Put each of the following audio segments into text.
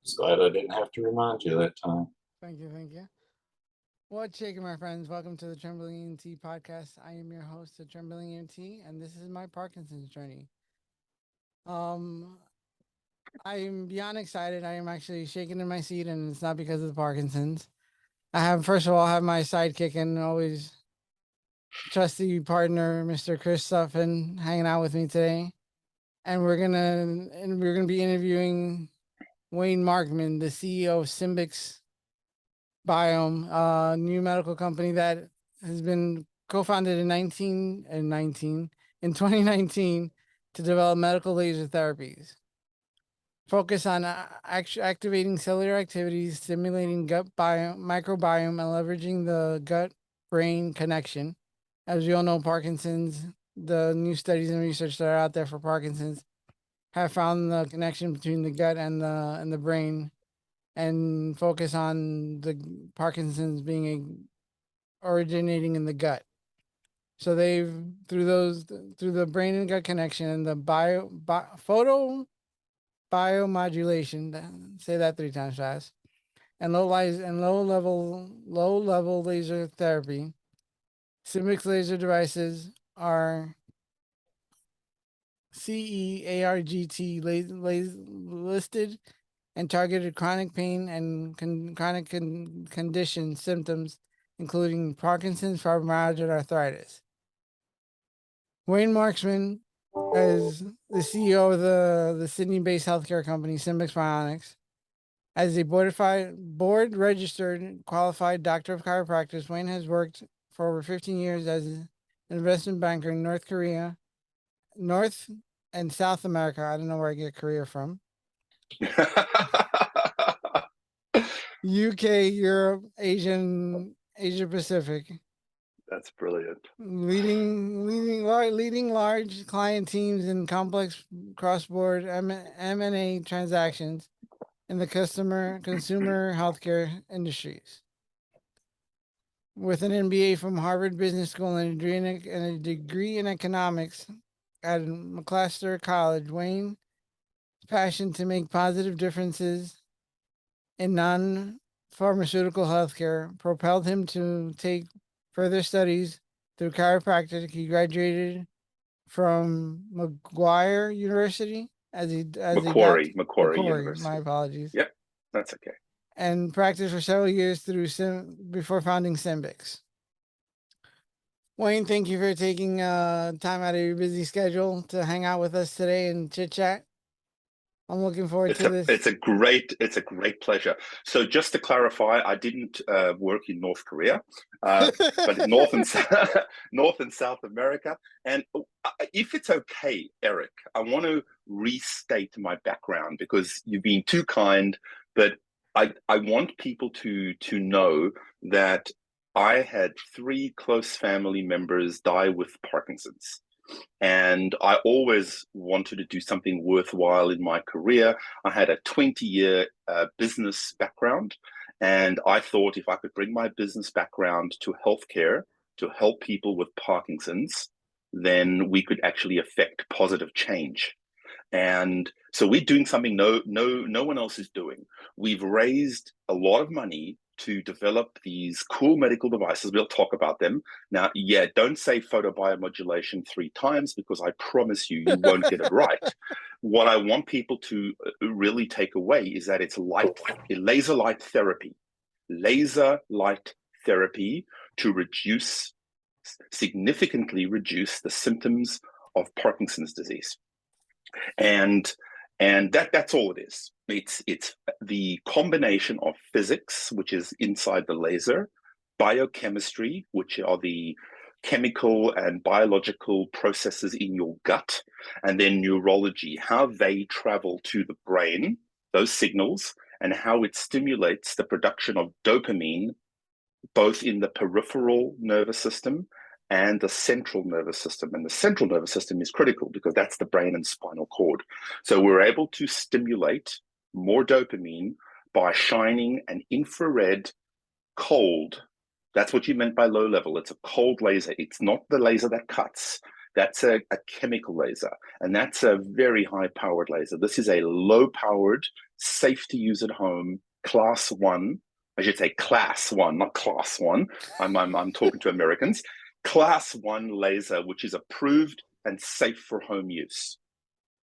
Just glad I didn't have to remind you that time. Thank you, thank you. What's shaking, my friends? Welcome to the TremblingEMT podcast. I am your host, the TremblingEMT, and this is my Parkinson's journey. Um, I am beyond excited. I am actually shaking in my seat, and it's not because of the Parkinson's. First of all, I have my sidekick and always trusty partner, Mr. Chris Suffin, hanging out with me today, and we're gonna be interviewing Wayne Markman, the CEO of SYMBYX Biome, a new medical company that has been co-founded in 2019 to develop medical laser therapies. Focus on activating cellular activities, stimulating microbiome, and leveraging the gut-brain connection. As we all know, Parkinson's, the new studies and research that are out there for Parkinson's have found the connection between the gut and the brain, and focus on the Parkinson's originating in the gut. So they've through the brain and gut connection and the photo biomodulation. Say that 3 times fast. And low level laser therapy. SYMBYX laser devices are CEARGT listed and targeted chronic pain and condition symptoms, including Parkinson's, fibromyalgia, and arthritis. Wayne Marksman is the CEO of the Sydney-based healthcare company SYMBYX Bionics. As a board registered qualified doctor of chiropractic, Wayne has worked for over 15 years as an investment banker in North and South America. I don't know where I get Korea from. UK, Europe, Asia Pacific. That's brilliant. Leading large client teams in complex cross-border M&A transactions in the consumer healthcare industries. With an MBA from Harvard Business School and a degree in economics at McMaster College, Wayne's passion to make positive differences in non-pharmaceutical healthcare propelled him to take further studies through chiropractic. He graduated from McGuire University Macquarie University. My University. apologies. Yep, that's okay. And practiced for several years before founding SYMBYX. Wayne, thank you for taking time out of your busy schedule to hang out with us today and chit chat. I'm looking forward to this. It's a great pleasure. So just to clarify, I didn't work in North Korea, but in North and South America. And if it's okay, Eric, I want to restate my background because you've been too kind. But I want people to know that I had 3 close family members die with Parkinson's. And I always wanted to do something worthwhile in my career. I had a 20-year business background, and I thought if I could bring my business background to healthcare to help people with Parkinson's, then we could actually affect positive change. And so we're doing something no one else is doing. We've raised a lot of money to develop these cool medical devices. We'll talk about them. Now, yeah, don't say photobiomodulation 3 times because I promise you won't get it right. What I want people to really take away is that it's laser light therapy to significantly reduce the symptoms of Parkinson's disease. And that's all it is. It's the combination of physics, which is inside the laser, biochemistry, which are the chemical and biological processes in your gut, and then neurology, how they travel to the brain, those signals, and how it stimulates the production of dopamine, both in the peripheral nervous system and the central nervous system. And the central nervous system is critical because that's the brain and spinal cord. So we're able to stimulate more dopamine by shining an infrared cold. That's what you meant by low level. It's a cold laser. It's not the laser that cuts. That's a chemical laser, and that's a very high-powered laser. This is a low-powered safe to use at home, class 1, I should say class 1, not class 1. I'm talking to Americans. Class 1 laser, which is approved and safe for home use.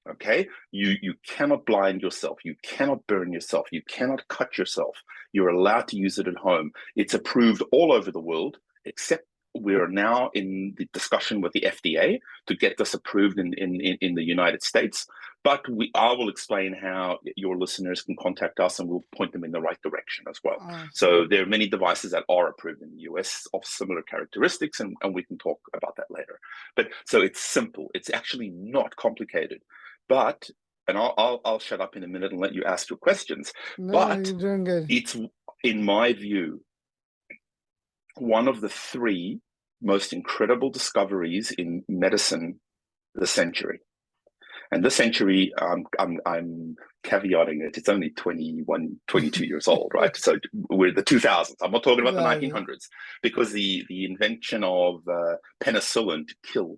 Okay, you cannot blind yourself, you cannot burn yourself, you cannot cut yourself. You're allowed to use it at home. It's approved all over the world, except we're now in the discussion with the FDA to get this approved in the United States. But I will explain how your listeners can contact us, and we'll point them in the right direction as well. So there are many devices that are approved in the US of similar characteristics, and we can talk about that later. But so it's simple. It's actually not complicated. But, and I'll shut up in a minute and let you ask your questions. No, but you're doing good. It's, in my view, one of the 3 most incredible discoveries in medicine this century. And this century, I'm caveating it. It's only 21, 22 years old, right? So we're the 2000s. I'm not talking about the 1900s, because the invention of penicillin to kill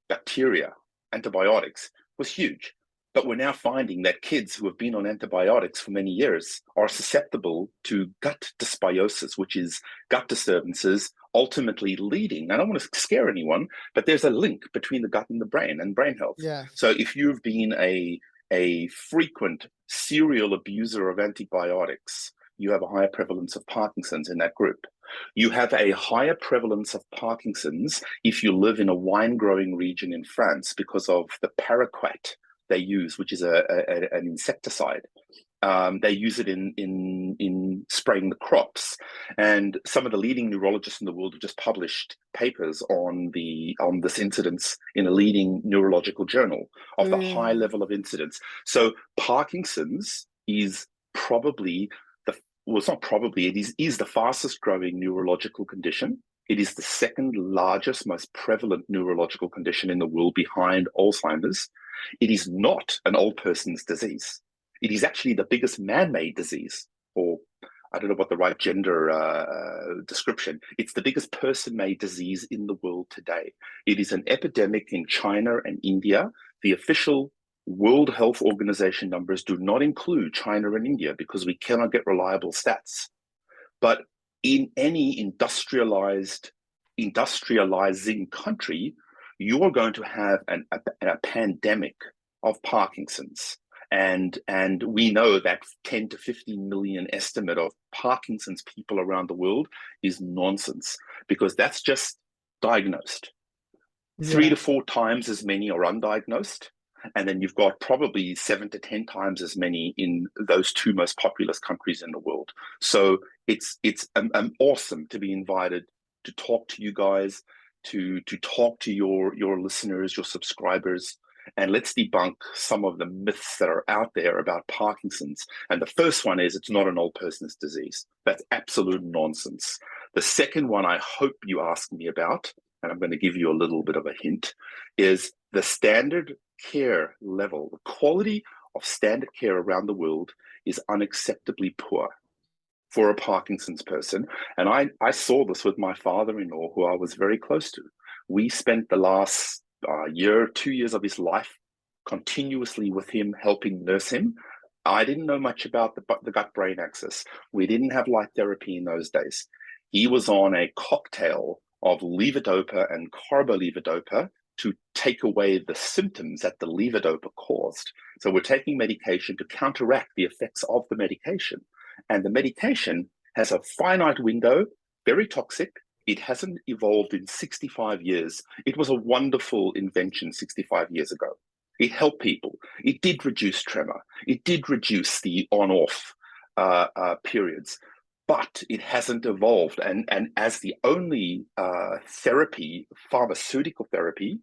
bacteria, antibiotics, was huge. But we're now finding that kids who have been on antibiotics for many years are susceptible to gut dysbiosis, which is gut disturbances, ultimately leading, I don't want to scare anyone, but there's a link between the gut and the brain and brain health. Yeah. So if you've been a frequent serial abuser of antibiotics, you have a higher prevalence of Parkinson's in that group. You have a higher prevalence of Parkinson's if you live in a wine growing region in France because of the paraquat they use, which is an insecticide. They use it in spraying the crops. And some of the leading neurologists in the world have just published papers on this incidence in a leading neurological journal of the high level of incidence. So Parkinson's is probably it is the fastest growing neurological condition. It is the second largest, most prevalent neurological condition in the world behind Alzheimer's. It is not an old person's disease. It is actually the biggest man-made disease, or I don't know what the right gender description. It's the biggest person-made disease in the world today. It is an epidemic in China and India. The official World Health Organization numbers do not include China and India because we cannot get reliable stats. But in any industrializing country, you are going to have a pandemic of Parkinson's. And we know that 10 to 15 million estimate of Parkinson's people around the world is nonsense, because that's just diagnosed. 3 to 4 times as many are undiagnosed. And then you've got probably 7 to 10 times as many in those 2 most populous countries in the world. So it's awesome to be invited to talk to you guys, to talk to your listeners, your subscribers, and let's debunk some of the myths that are out there about Parkinson's. And the first one is it's not an old person's disease. That's absolute nonsense. The second one I hope you ask me about, and I'm going to give you a little bit of a hint, is the standard care level. The quality of standard care around the world is unacceptably poor for a Parkinson's person. And I saw this with my father-in-law, who I was very close to. We spent the last 2 years of his life continuously with him, helping nurse him. I didn't know much about the gut-brain axis. We didn't have light therapy in those days. He was on a cocktail of levodopa and carbidopa to take away the symptoms that the levodopa caused. So we're taking medication to counteract the effects of the medication. And the medication has a finite window, very toxic. It hasn't evolved in 65 years. It was a wonderful invention 65 years ago. It helped people. It did reduce tremor. It did reduce the on-off periods. But it hasn't evolved. And as the only therapy, pharmaceutical therapy,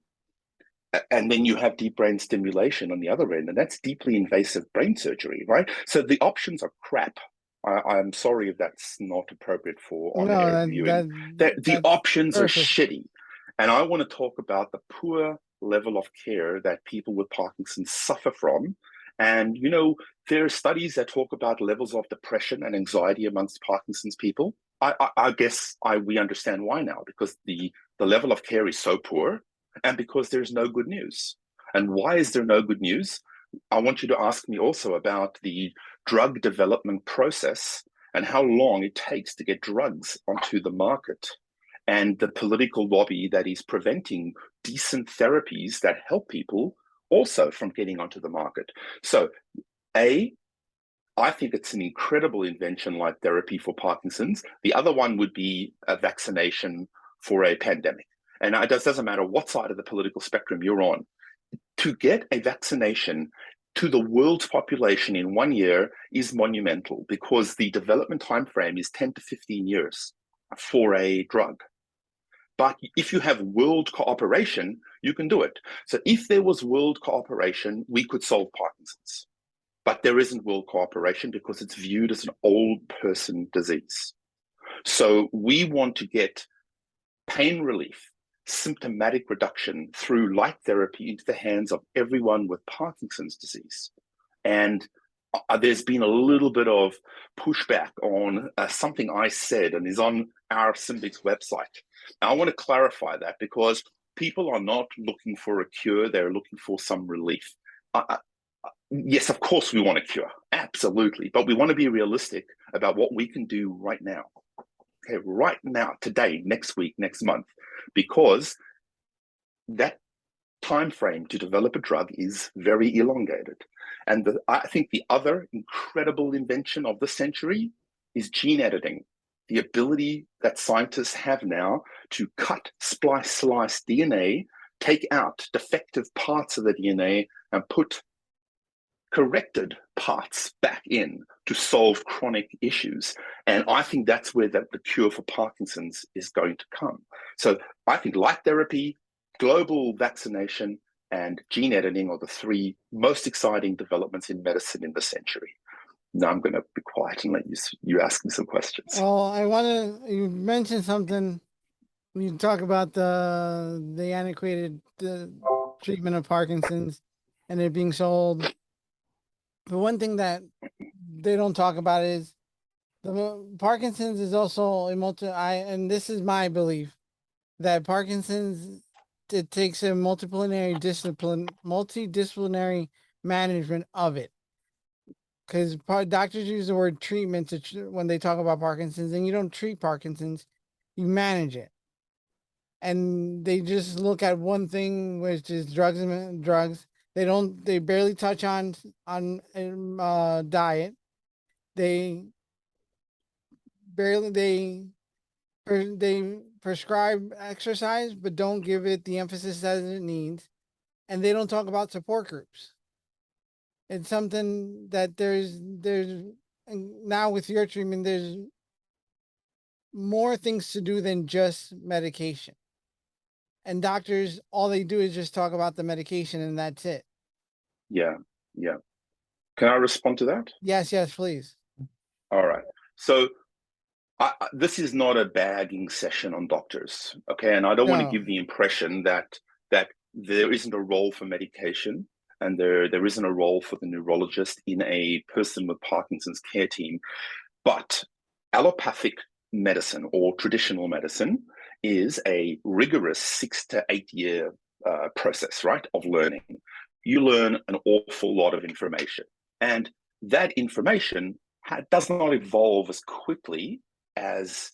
and then you have deep brain stimulation on the other end, and that's deeply invasive brain surgery, right? So the options are crap. I'm sorry if that's not appropriate for on-air viewing. The options are shitty. And I want to talk about the poor level of care that people with Parkinson's suffer from. And, you know, there are studies that talk about levels of depression and anxiety amongst Parkinson's people. I guess we understand why now, because the level of care is so poor, and because there's no good news. And why is there no good news? I want you to ask me also about the drug development process and how long it takes to get drugs onto the market, and the political lobby that is preventing decent therapies that help people also from getting onto the market. So, I think it's an incredible invention like therapy for Parkinson's. The other one would be a vaccination for a pandemic. And it doesn't matter what side of the political spectrum you're on. To get a vaccination to the world's population in 1 year is monumental, because the development timeframe is 10 to 15 years for a drug. But if you have world cooperation, you can do it. So if there was world cooperation, we could solve Parkinson's. But there isn't world cooperation because it's viewed as an old person disease. So we want to get pain relief, symptomatic reduction through light therapy into the hands of everyone with Parkinson's disease. And there's been a little bit of pushback on something I said and is on our SYMBYX website. Now, I want to clarify that, because people are not looking for a cure, they're looking for some relief. Yes, of course we want a cure, absolutely, but we want to be realistic about what we can do right now. Okay, right now, today, next week, next month, because that time frame to develop a drug is very elongated. And I think the other incredible invention of the century is gene editing. The ability that scientists have now to cut, splice DNA, take out defective parts of the DNA and put corrected parts back in to solve chronic issues. And I think that's where the cure for Parkinson's is going to come. So I think light therapy, global vaccination, and gene editing are the three most exciting developments in medicine in the century. Now I'm going to be quiet and let you ask me some questions. Well, you mentioned something. You talk about the antiquated treatment of Parkinson's and it being sold. The one thing that they don't talk about is Parkinson's is also and this is my belief, that Parkinson's, it takes a multidisciplinary management of it. Because doctors use the word treatment when they talk about Parkinson's, and you don't treat Parkinson's, you manage it. And they just look at one thing, which is drugs. They barely touch on diet. They prescribe exercise, but don't give it the emphasis that it needs. And they don't talk about support groups. It's something that there's now with your treatment, there's more things to do than just medication. And doctors, all they do is just talk about the medication and that's it. Yeah. Can I respond to that? Yes, please. All right. So this is not a bagging session on doctors, okay? And I don't want to give the impression that there isn't a role for medication and there isn't a role for the neurologist in a person with Parkinson's care team. But allopathic medicine or traditional medicine is a rigorous 6 to 8 year process, right, of learning. You learn an awful lot of information, and that information does not evolve as quickly as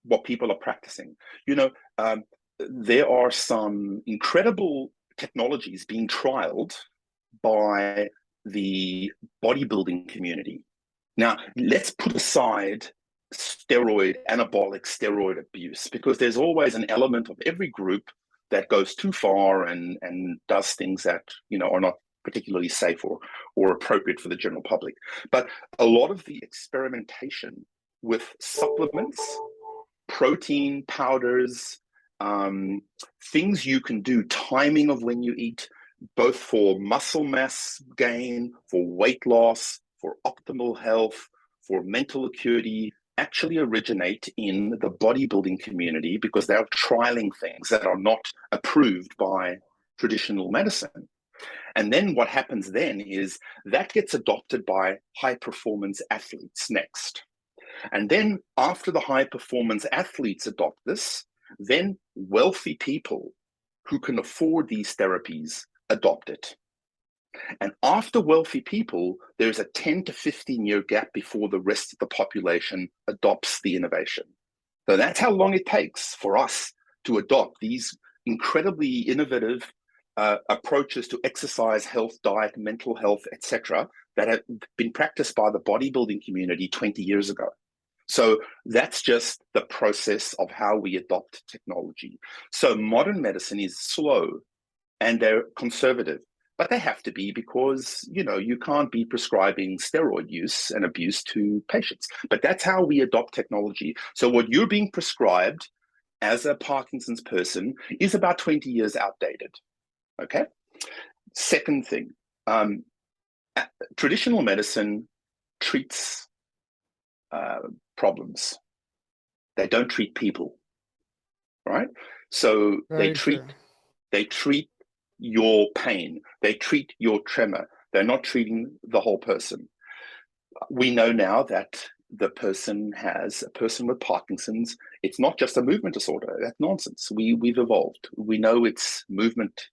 what people are practicing. There are some incredible technologies being trialed by the bodybuilding community. Now, let's put aside anabolic steroid abuse, because there's always an element of every group that goes too far and does things that are not particularly safe or appropriate for the general public. But a lot of the experimentation with supplements, protein powders, things you can do, timing of when you eat, both for muscle mass gain, for weight loss, for optimal health, for mental acuity, actually originate in the bodybuilding community, because they're trialing things that are not approved by traditional medicine. And then what happens then is that gets adopted by high performance athletes next. And then after the high performance athletes adopt this, then wealthy people who can afford these therapies adopt it. And after wealthy people, there's a 10 to 15 year gap before the rest of the population adopts the innovation. So that's how long it takes for us to adopt these incredibly innovative approaches to exercise, health, diet, mental health, etc., that have been practiced by the bodybuilding community 20 years ago. So that's just the process of how we adopt technology. So modern medicine is slow and they're conservative, but they have to be because, you know, you can't be prescribing steroid use and abuse to patients. But that's how we adopt technology. So what you're being prescribed as a Parkinson's person is about 20 years outdated. Okay. Second thing, traditional medicine treats problems. They don't treat people, right? So they treat your pain. They treat your tremor. They're not treating the whole person. We know now that a person with Parkinson's, it's not just a movement disorder. That's nonsense. We've evolved. We know it's movement,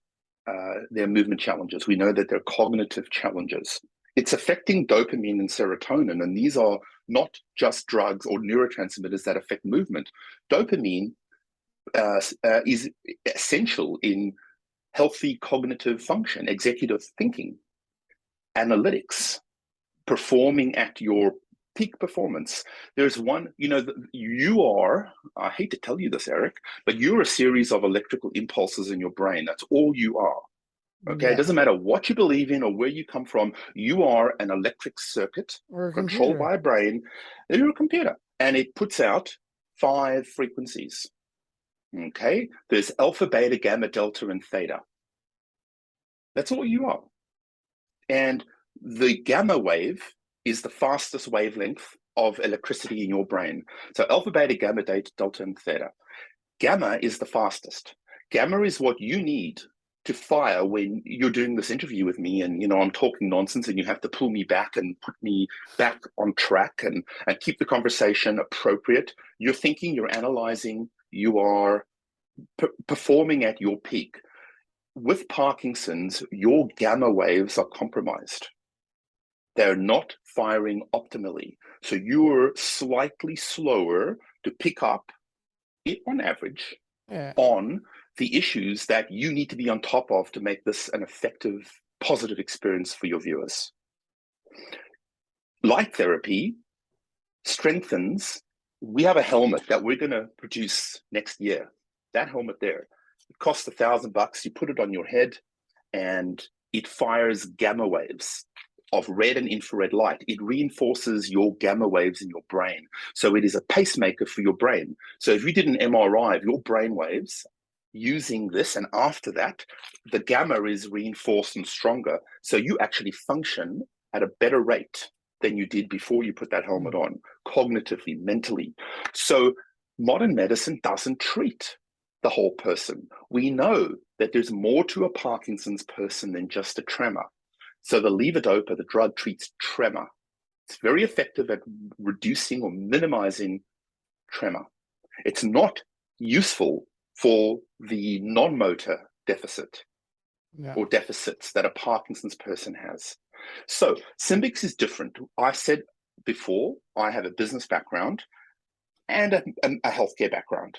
their movement challenges. We know that they're cognitive challenges. It's affecting dopamine and serotonin, and these are not just drugs or neurotransmitters that affect movement. Dopamine is essential in healthy cognitive function, executive thinking, analytics, performing at your peak performance. There's one, you know, you are, I hate to tell you this, Eric, but you're a series of electrical impulses in your brain. That's all you are. Okay, yeah. It doesn't matter what you believe in or where you come from. You are an electric circuit controlled by a brain. You're a computer, and it puts out 5 frequencies. Okay, there's alpha, beta, gamma, delta, and theta. That's all you are. And the gamma wave is the fastest wavelength of electricity in your brain. So alpha, beta, gamma, delta, and theta. Gamma is the fastest. Gamma is what you need to fire when you're doing this interview with me and, you know, I'm talking nonsense and you have to pull me back and put me back on track and keep the conversation appropriate. You're thinking, you're analyzing, you are performing at your peak. With Parkinson's, your gamma waves are compromised. They're not firing optimally. So you're slightly slower to pick up, on average, on the issues that you need to be on top of to make this an effective, positive experience for your viewers. Light therapy strengthens. We have a helmet that we're going to produce next year. That helmet there, it costs $1,000. You put it on your head and it fires gamma waves of red and infrared light. It reinforces your gamma waves in your brain. So it is a pacemaker for your brain. So if you did an MRI of your brain waves using this, and after that, the gamma is reinforced and stronger. So you actually function at a better rate than you did before you put that helmet on, cognitively, mentally. So modern medicine doesn't treat the whole person. We know that there's more to a Parkinson's person than just a tremor. So the levodopa, the drug, treats tremor. It's very effective at reducing or minimizing tremor. It's not useful for the non-motor deficit or deficits that a Parkinson's person has. So SYMBYX is different. I said before, I have a business background and a healthcare background.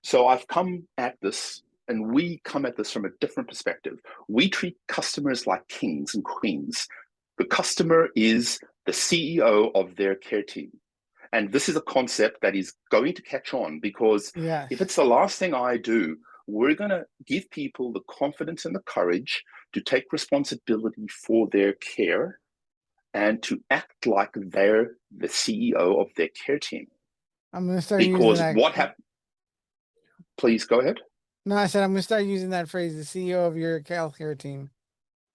So I've come at this, and we come at this from a different perspective. We treat customers like kings and queens. The customer is the CEO of their care team. And this is a concept that is going to catch on because if it's the last thing I do, we're going to give people the confidence and the courage to take responsibility for their care and to act like they're the CEO of their care team. I'm going to start because using that. What happened? Please go ahead. No, I said I'm going to start using that phrase, the CEO of your healthcare team.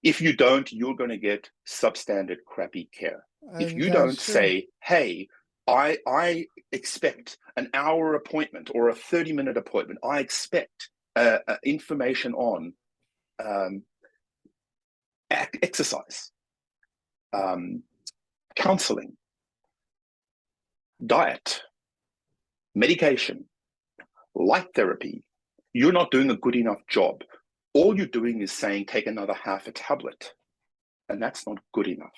If you don't, you're going to get substandard, crappy care. If you don't say, hey, I expect an hour appointment or a 30-minute appointment. I expect information on exercise, counseling, diet, medication, light therapy. You're not doing a good enough job. All you're doing is saying, take another half a tablet. and that's not good enough.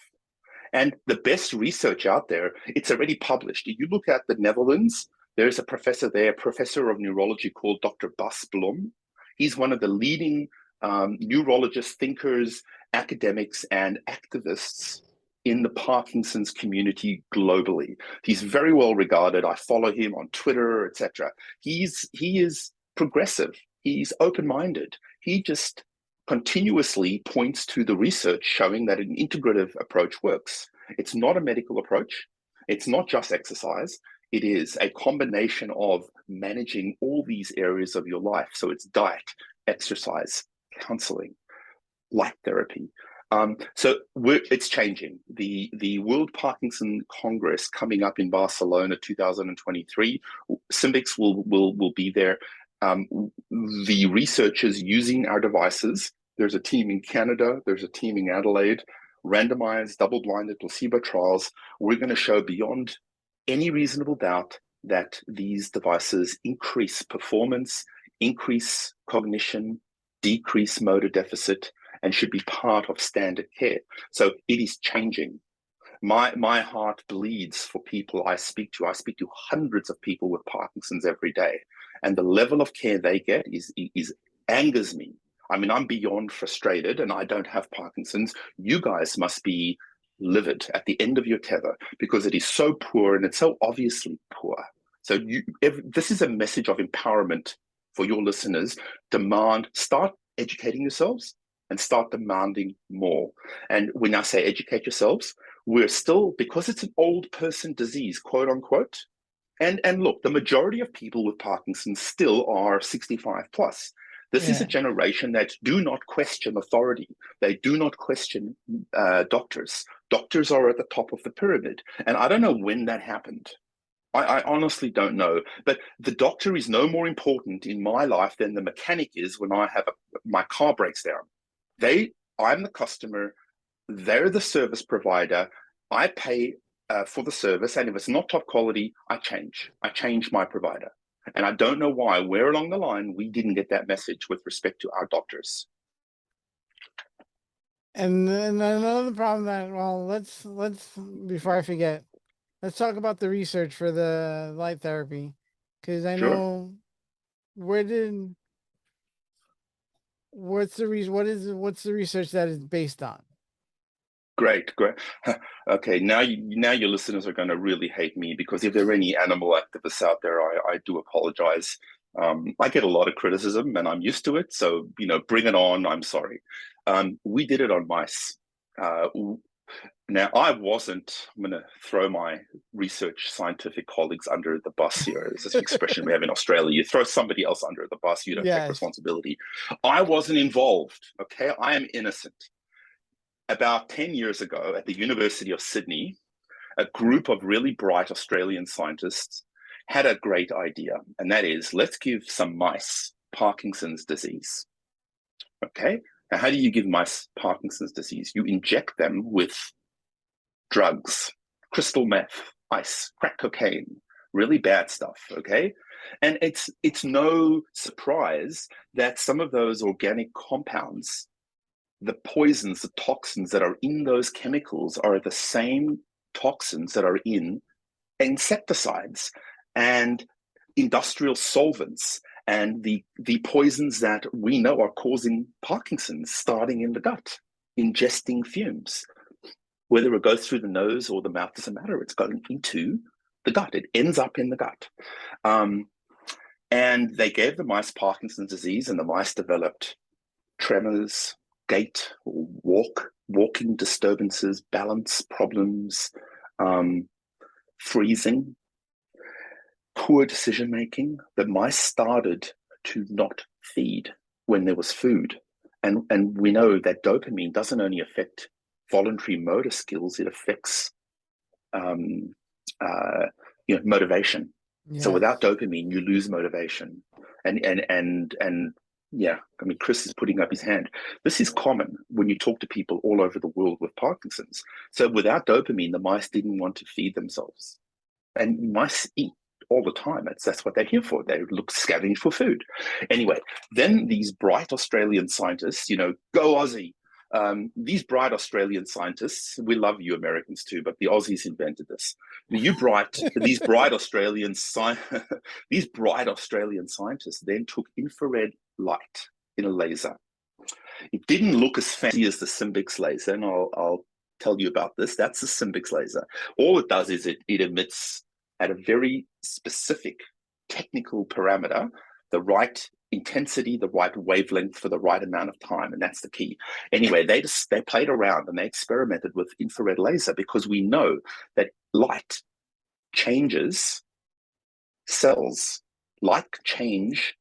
And the best research out there, it's already published. If you look at the Netherlands, there's a professor there, professor of neurology called Dr. Bas Blom. He's one of the leading neurologists, thinkers, academics, and activists in the Parkinson's community globally. He's very well regarded. I follow him on Twitter, etc. He is progressive. He's open-minded. He just continuously points to the research showing that an integrative approach works. It's not a medical approach. It's not just exercise. It is a combination of managing all these areas of your life. So it's diet, exercise, counseling, light therapy. So it's changing. The World Parkinson Congress coming up in Barcelona 2023, SYMBYX will be there. The researchers using our devices, there's a team in Canada, there's a team in Adelaide, randomized, double-blinded placebo trials. We're going to show beyond any reasonable doubt that these devices increase performance, increase cognition, decrease motor deficit, and should be part of standard care. So it is changing. My heart bleeds for people I speak to. I speak to hundreds of people with Parkinson's every day, and the level of care they get is angers me. I mean, I'm beyond frustrated, and I don't have Parkinson's. You guys must be livid at the end of your tether because it is so poor, and it's so obviously poor. So this is a message of empowerment for your listeners. Start educating yourselves and start demanding more. And when I say educate yourselves, we're still, because it's an old person disease, quote unquote, and look, the majority of people with Parkinson's still are 65 plus. This is a generation that do not question authority. They do not question doctors. Doctors are at the top of the pyramid. And I don't know when that happened. I honestly don't know. But the doctor is no more important in my life than the mechanic is when I have my car breaks down. I'm the customer. They're the service provider. I pay for the service. And if it's not top quality, I change my provider. And I don't know where along the line we didn't get that message with respect to our doctors. And then another problem that, well, let's before I forget, let's talk about the research for the light therapy, because I know what's the research that is based on? Great. Okay, now your listeners are going to really hate me, because if there are any animal activists out there, I do apologize. I get a lot of criticism, and I'm used to it. So bring it on. I'm sorry. We did it on mice. Now, I'm going to throw my research scientific colleagues under the bus here. This is an expression we have in Australia. You throw somebody else under the bus, you don't take responsibility. I wasn't involved, okay? I am innocent. About 10 years ago at the University of Sydney, a group of really bright Australian scientists had a great idea, and that is, let's give some mice Parkinson's disease, okay? Now, how do you give mice Parkinson's disease? You inject them with drugs, crystal meth, ice, crack cocaine, really bad stuff, okay? And it's no surprise that some of those organic compounds, the poisons, the toxins that are in those chemicals are the same toxins that are in insecticides and industrial solvents and the poisons that we know are causing Parkinson's, starting in the gut, ingesting fumes. Whether it goes through the nose or the mouth doesn't matter. It's going into the gut. It ends up in the gut. And they gave the mice Parkinson's disease, and the mice developed tremors, gait, walking disturbances, balance problems, freezing, poor decision-making. The mice started to not feed when there was food. And we know that dopamine doesn't only affect voluntary motor skills, it affects motivation. So without dopamine, you lose motivation. And yeah, I mean, Chris is putting up his hand. This is common when you talk to people all over the world with Parkinson's. So without dopamine, the mice didn't want to feed themselves. And mice eat all the time. That's what they're here for. They scavenge for food. Anyway, then these bright Australian scientists, go Aussie, These bright Australian scientists, we love you Americans too, but the Aussies invented this. These bright Australian scientists then took infrared light in a laser. It didn't look as fancy as the SYMBYX laser, and I'll tell you about this. That's the SYMBYX laser. All it does is it emits at a very specific technical parameter the right intensity, the right wavelength for the right amount of time, and that's the key. Anyway, they played around and they experimented with infrared laser because we know that light changes cells. Light change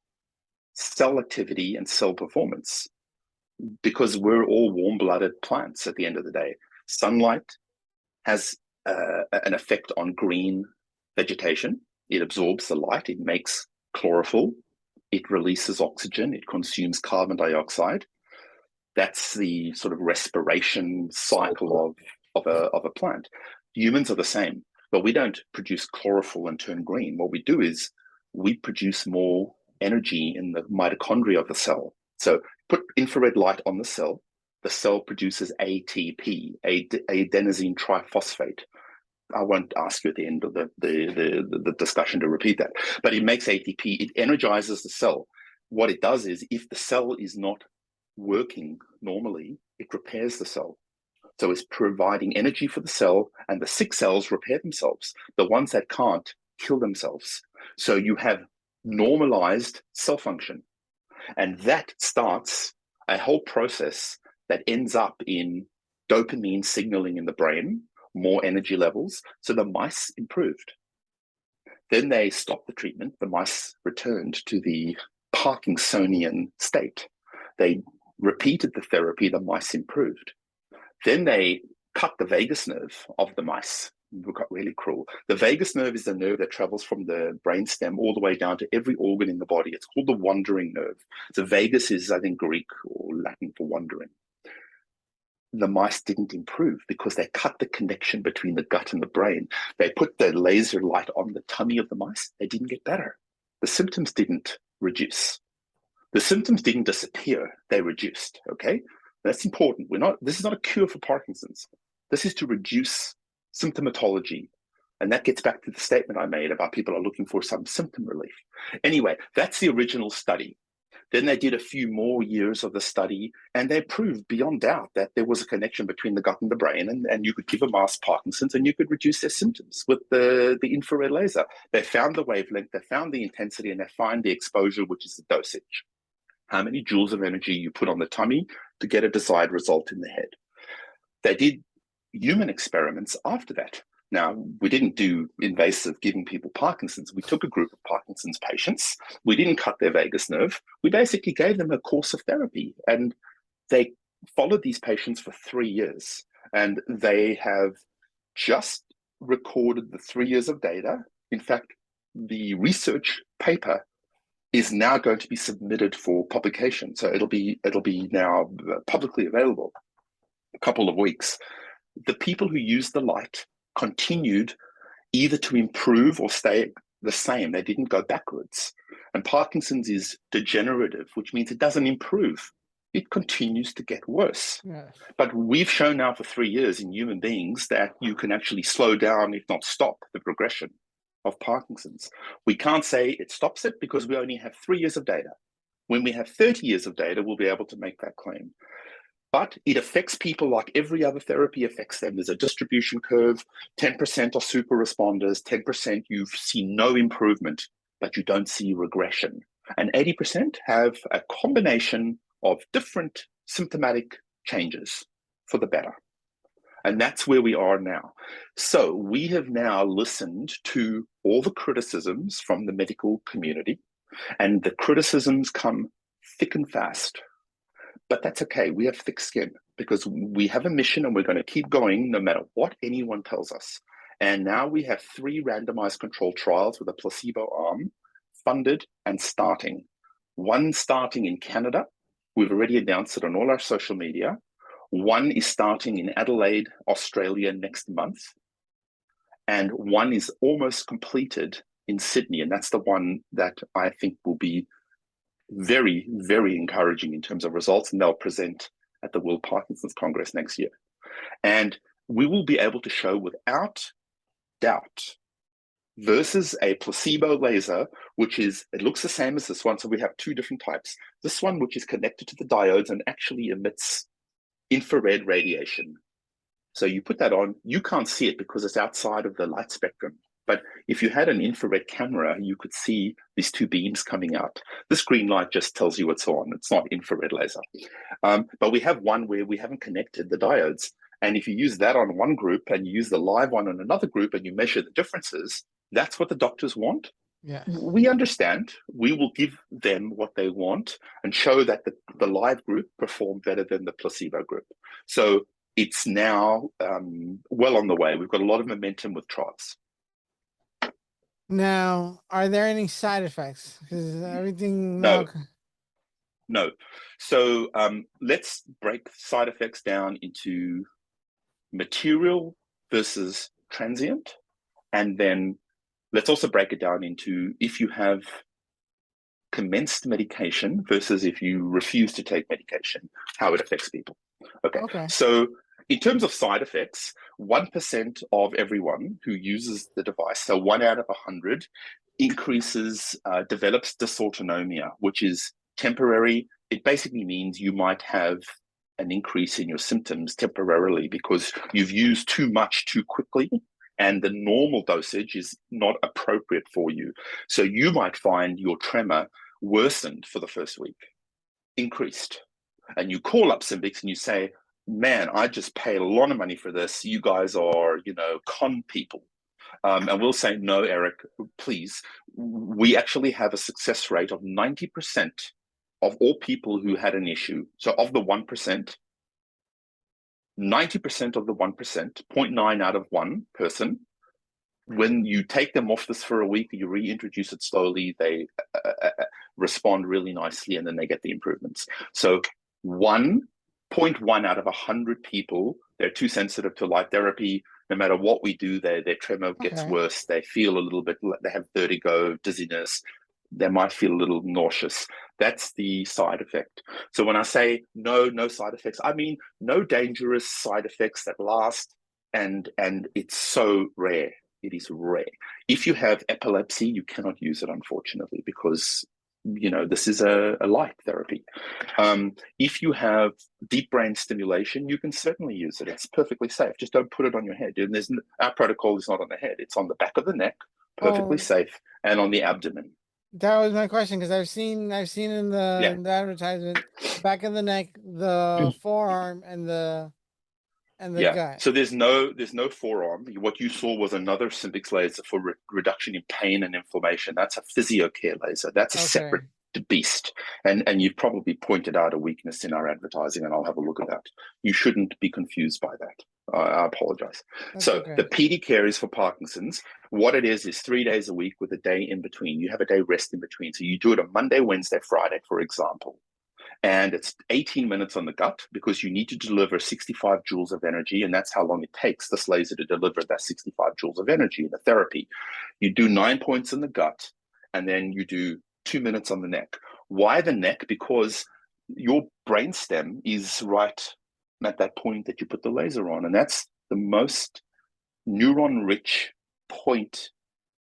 cell activity and cell performance because we're all warm-blooded plants at the end of the day. Sunlight has an effect on green vegetation. It absorbs the light, it makes chlorophyll, it releases oxygen, it consumes carbon dioxide. That's the sort of respiration cycle of a plant. Humans are the same, but we don't produce chlorophyll and turn green. What we do is we produce more energy in the mitochondria of the cell. So put infrared light on the cell produces ATP, adenosine triphosphate. I won't ask you at the end of the discussion to repeat that, but it makes ATP, it energizes the cell. What it does is if the cell is not working normally, it repairs the cell. So it's providing energy for the cell, and the sick cells repair themselves. The ones that can't kill themselves. So you have normalized cell function. And that starts a whole process that ends up in dopamine signaling in the brain, more energy levels, so the mice improved. Then they stopped the treatment. The mice returned to the Parkinsonian state. They repeated the therapy, the mice improved. Then they cut the vagus nerve of the mice. We got really cruel. The vagus nerve is the nerve that travels from the brainstem all the way down to every organ in the body. It's called the wandering nerve. So vagus is, I think, Greek or Latin for wandering. The mice didn't improve because they cut the connection between the gut and the brain. They put the laser light on the tummy of the mice. They didn't get better. The symptoms didn't reduce. The symptoms didn't disappear. They reduced, okay? That's important. This is not a cure for Parkinson's. This is to reduce symptomatology. And that gets back to the statement I made about people are looking for some symptom relief. Anyway, that's the original study. Then they did a few more years of the study, and they proved beyond doubt that there was a connection between the gut and the brain, and you could give a mouse Parkinson's and you could reduce their symptoms with the infrared laser. They found the wavelength, they found the intensity, and they find the exposure, which is the dosage. How many joules of energy you put on the tummy to get a desired result in the head. They did human experiments after that. Now, we didn't do invasive giving people Parkinson's. We took a group of Parkinson's patients. We didn't cut their vagus nerve. We basically gave them a course of therapy, and they followed these patients for 3 years. And they have just recorded the 3 years of data. In fact, the research paper is now going to be submitted for publication. So it'll be now publicly available in a couple of weeks. The people who used the light continued either to improve or stay the same. They didn't go backwards. And Parkinson's is degenerative, which means it doesn't improve. It continues to get worse. Yes. But we've shown now for 3 years in human beings that you can actually slow down, if not stop, the progression of Parkinson's. We can't say it stops it because we only have 3 years of data. When we have 30 years of data, we'll be able to make that claim. But it affects people like every other therapy affects them. There's a distribution curve. 10% are super responders. 10% you've seen no improvement, but you don't see regression. And 80% have a combination of different symptomatic changes for the better. And that's where we are now. So we have now listened to all the criticisms from the medical community, and the criticisms come thick and fast. But that's okay. We have thick skin because we have a mission and we're going to keep going no matter what anyone tells us. And now we have 3 randomized controlled trials with a placebo arm funded and starting. One starting in Canada. We've already announced it on all our social media. One is starting in Adelaide, Australia next month. And one is almost completed in Sydney. And that's the one that I think will be very, very encouraging in terms of results. And they'll present at the World Parkinson's Congress next year. And we will be able to show without doubt versus a placebo laser, which is, it looks the same as this one. So we have two different types. This one, which is connected to the diodes and actually emits infrared radiation. So you put that on, you can't see it because it's outside of the light spectrum. But if you had an infrared camera, you could see these two beams coming out. This green light just tells you it's on. It's not infrared laser. But we have one where we haven't connected the diodes. And if you use that on one group and you use the live one on another group and you measure the differences, that's what the doctors want. Yeah. We understand. We will give them what they want and show that the live group performed better than the placebo group. So it's now well on the way. We've got a lot of momentum with trials. Now, are there any side effects? Because everything No. now. No. So let's break side effects down into material versus transient. And then let's also break it down into if you have commenced medication versus if you refuse to take medication, how it affects people. Okay. So in terms of side effects, 1% of everyone who uses the device, so 1 out of 100, develops dysautonomia, which is temporary. It basically means you might have an increase in your symptoms temporarily because you've used too much too quickly and the normal dosage is not appropriate for you. So you might find your tremor worsened for the first week, increased. And you call up SYMBYX and you say, man, I just paid a lot of money for this. You guys are, con people. And we'll say, no, Eric, please. We actually have a success rate of 90% of all people who had an issue. So of the 1%, 90% of the 1%, 0.9 out of 1 person, when you take them off this for a week, you reintroduce it slowly, they respond really nicely, and then they get the improvements. So 1.1 out of 100 people, they're too sensitive to light therapy. No matter what we do, their tremor gets worse. They feel a little bit, they have vertigo, dizziness. They might feel a little nauseous. That's the side effect. So when I say no side effects, I mean no dangerous side effects that last, and it's so rare. It is rare. If you have epilepsy, you cannot use it, unfortunately, because this is a light therapy. If you have deep brain stimulation, you can certainly use it. It's perfectly safe. Just don't put it on your head. And our protocol is not on the head. It's on the back of the neck, perfectly safe, and on the abdomen. That was my question, because I've seen in the advertisement, back of the neck, the forearm, and the gut. So there's no forearm. What you saw was another SYMBYX laser for reduction in pain and inflammation. That's a PhysioCare laser. That's a separate beast. And you've probably pointed out a weakness in our advertising, and I'll have a look at that. You shouldn't be confused by that. I apologize. The PD Care is for Parkinson's. What it is 3 days a week with a day in between. You have a day rest in between. So you do it on Monday, Wednesday, Friday, for example. And it's 18 minutes on the gut because you need to deliver 65 joules of energy, and that's how long it takes this laser to deliver that 65 joules of energy in the therapy. You do 9 points in the gut, and then you do 2 minutes on the neck. Why the neck? Because your brainstem is right at that point that you put the laser on, and that's the most neuron-rich point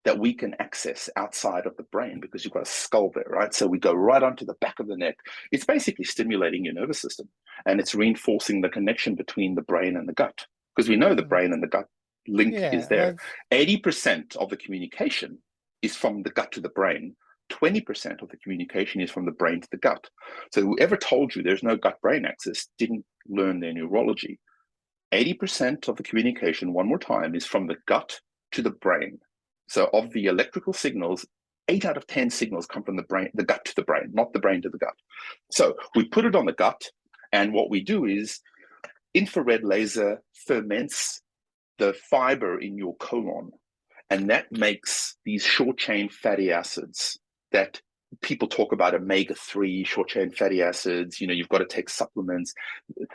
that we can access outside of the brain because you've got a skull there, right? So we go right onto the back of the neck. It's basically stimulating your nervous system, and it's reinforcing the connection between the brain and the gut, because we know the brain and the gut link is there. 80% of the communication is from the gut to the brain. 20% of the communication is from the brain to the gut. So whoever told you there's no gut-brain axis didn't learn their neurology. 80% of the communication, one more time, is from the gut to the brain. So of the electrical signals, 8 out of 10 signals come from the brain, the gut to the brain, not the brain to the gut. So we put it on the gut, and what we do is infrared laser ferments the fiber in your colon, and that makes these short-chain fatty acids that people talk about, omega-3 short-chain fatty acids. You've got to take supplements.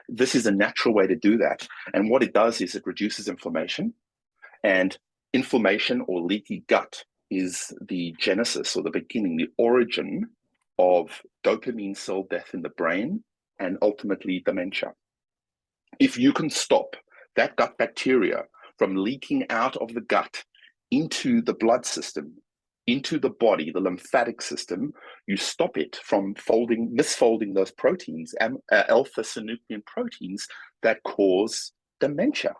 This is a natural way to do that. And what it does is it reduces inflammation, and inflammation or leaky gut is the genesis or the beginning, the origin of dopamine cell death in the brain and ultimately dementia. If you can stop that gut bacteria from leaking out of the gut into the blood system, into the body, the lymphatic system, you stop it from misfolding those proteins, alpha-synuclein proteins that cause dementia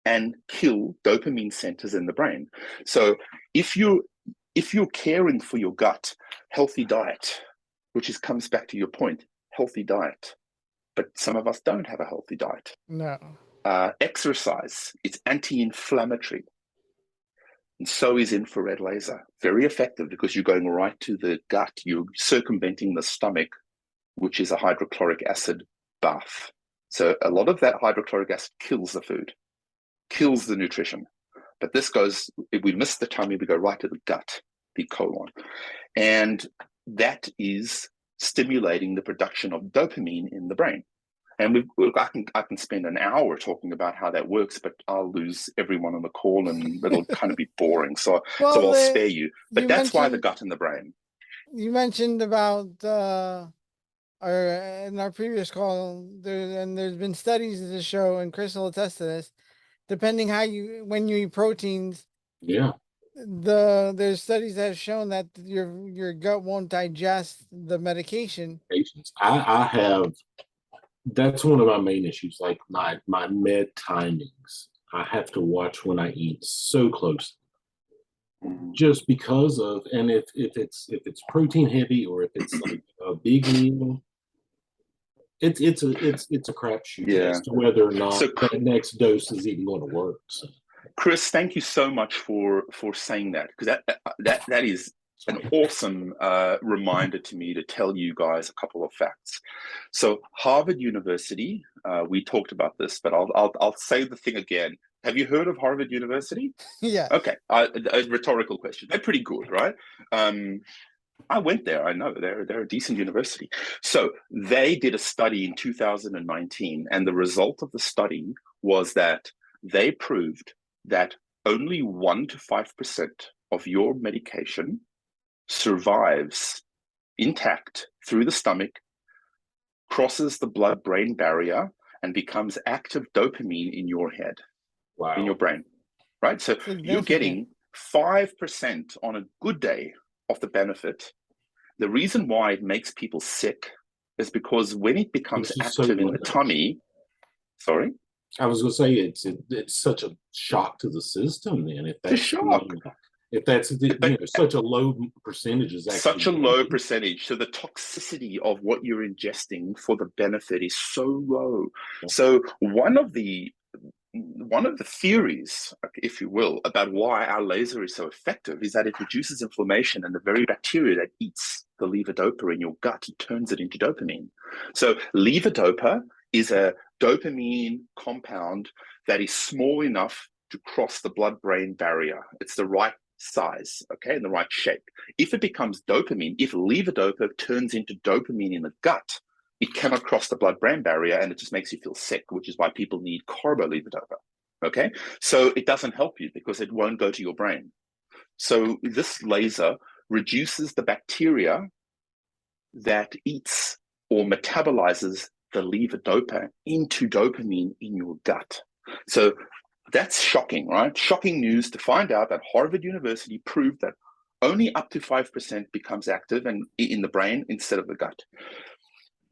and kill dopamine centers in the brain. So if you're caring for your gut, healthy diet, which comes back to your point, healthy diet. But some of us don't have a healthy diet. No. Exercise, it's anti-inflammatory. And so is infrared laser. Very effective because you're going right to the gut. You're circumventing the stomach, which is a hydrochloric acid bath. So a lot of that hydrochloric acid kills the food, kills the nutrition. But this goes, if we miss the tummy, we go right to the gut, the colon. And that is stimulating the production of dopamine in the brain. And I can spend an hour talking about how that works, but I'll lose everyone on the call and it'll kind of be boring. So I'll spare you. But that's why the gut and the brain. You mentioned about in our previous call, there's been studies that show, and Chris will attest to this, depending when you eat proteins. Yeah. There's studies that have shown that your gut won't digest the medication. I have, that's one of my main issues, like my med timings. I have to watch when I eat so close, just because of, and if it's protein heavy or if it's like a big meal, it's a crapshoot as to whether or not that next dose is even going to work. So. Chris, thank you so much for saying that, because that is an awesome reminder to me to tell you guys a couple of facts. So Harvard University, we talked about this, but I'll say the thing again. Have you heard of Harvard University? Yeah. Okay, a rhetorical question. They're pretty good, right? I went there. I know they're a decent university. So they did a study in 2019, and the result of the study was that they proved that only 1 to 5% of your medication survives intact through the stomach, crosses the blood-brain barrier, and becomes active dopamine in your head, in your brain, right? So you're getting 5% on a good day of the benefit. The reason why it makes people sick is because when it becomes active in the tummy, sorry? I was going to say it's such a shock to the system. Then if that's such a low percentage is actually such a low percentage, so the toxicity of what you're ingesting for the benefit is so low. So one of the theories, if you will, about why our laser is so effective is that it reduces inflammation, and the very bacteria that eats the levodopa in your gut turns it into dopamine. So levodopa is a dopamine compound that is small enough to cross the blood-brain barrier. It's the right size, okay, and the right shape. If it becomes dopamine, if levodopa turns into dopamine in the gut, it cannot cross the blood-brain barrier, and it just makes you feel sick, which is why people need carbolevodopa, okay? So it doesn't help you because it won't go to your brain. So this laser reduces the bacteria that eats or metabolizes the levodopa into dopamine in your gut. So that's shocking, right? Shocking news to find out that Harvard University proved that only up to 5% becomes active and in the brain instead of the gut.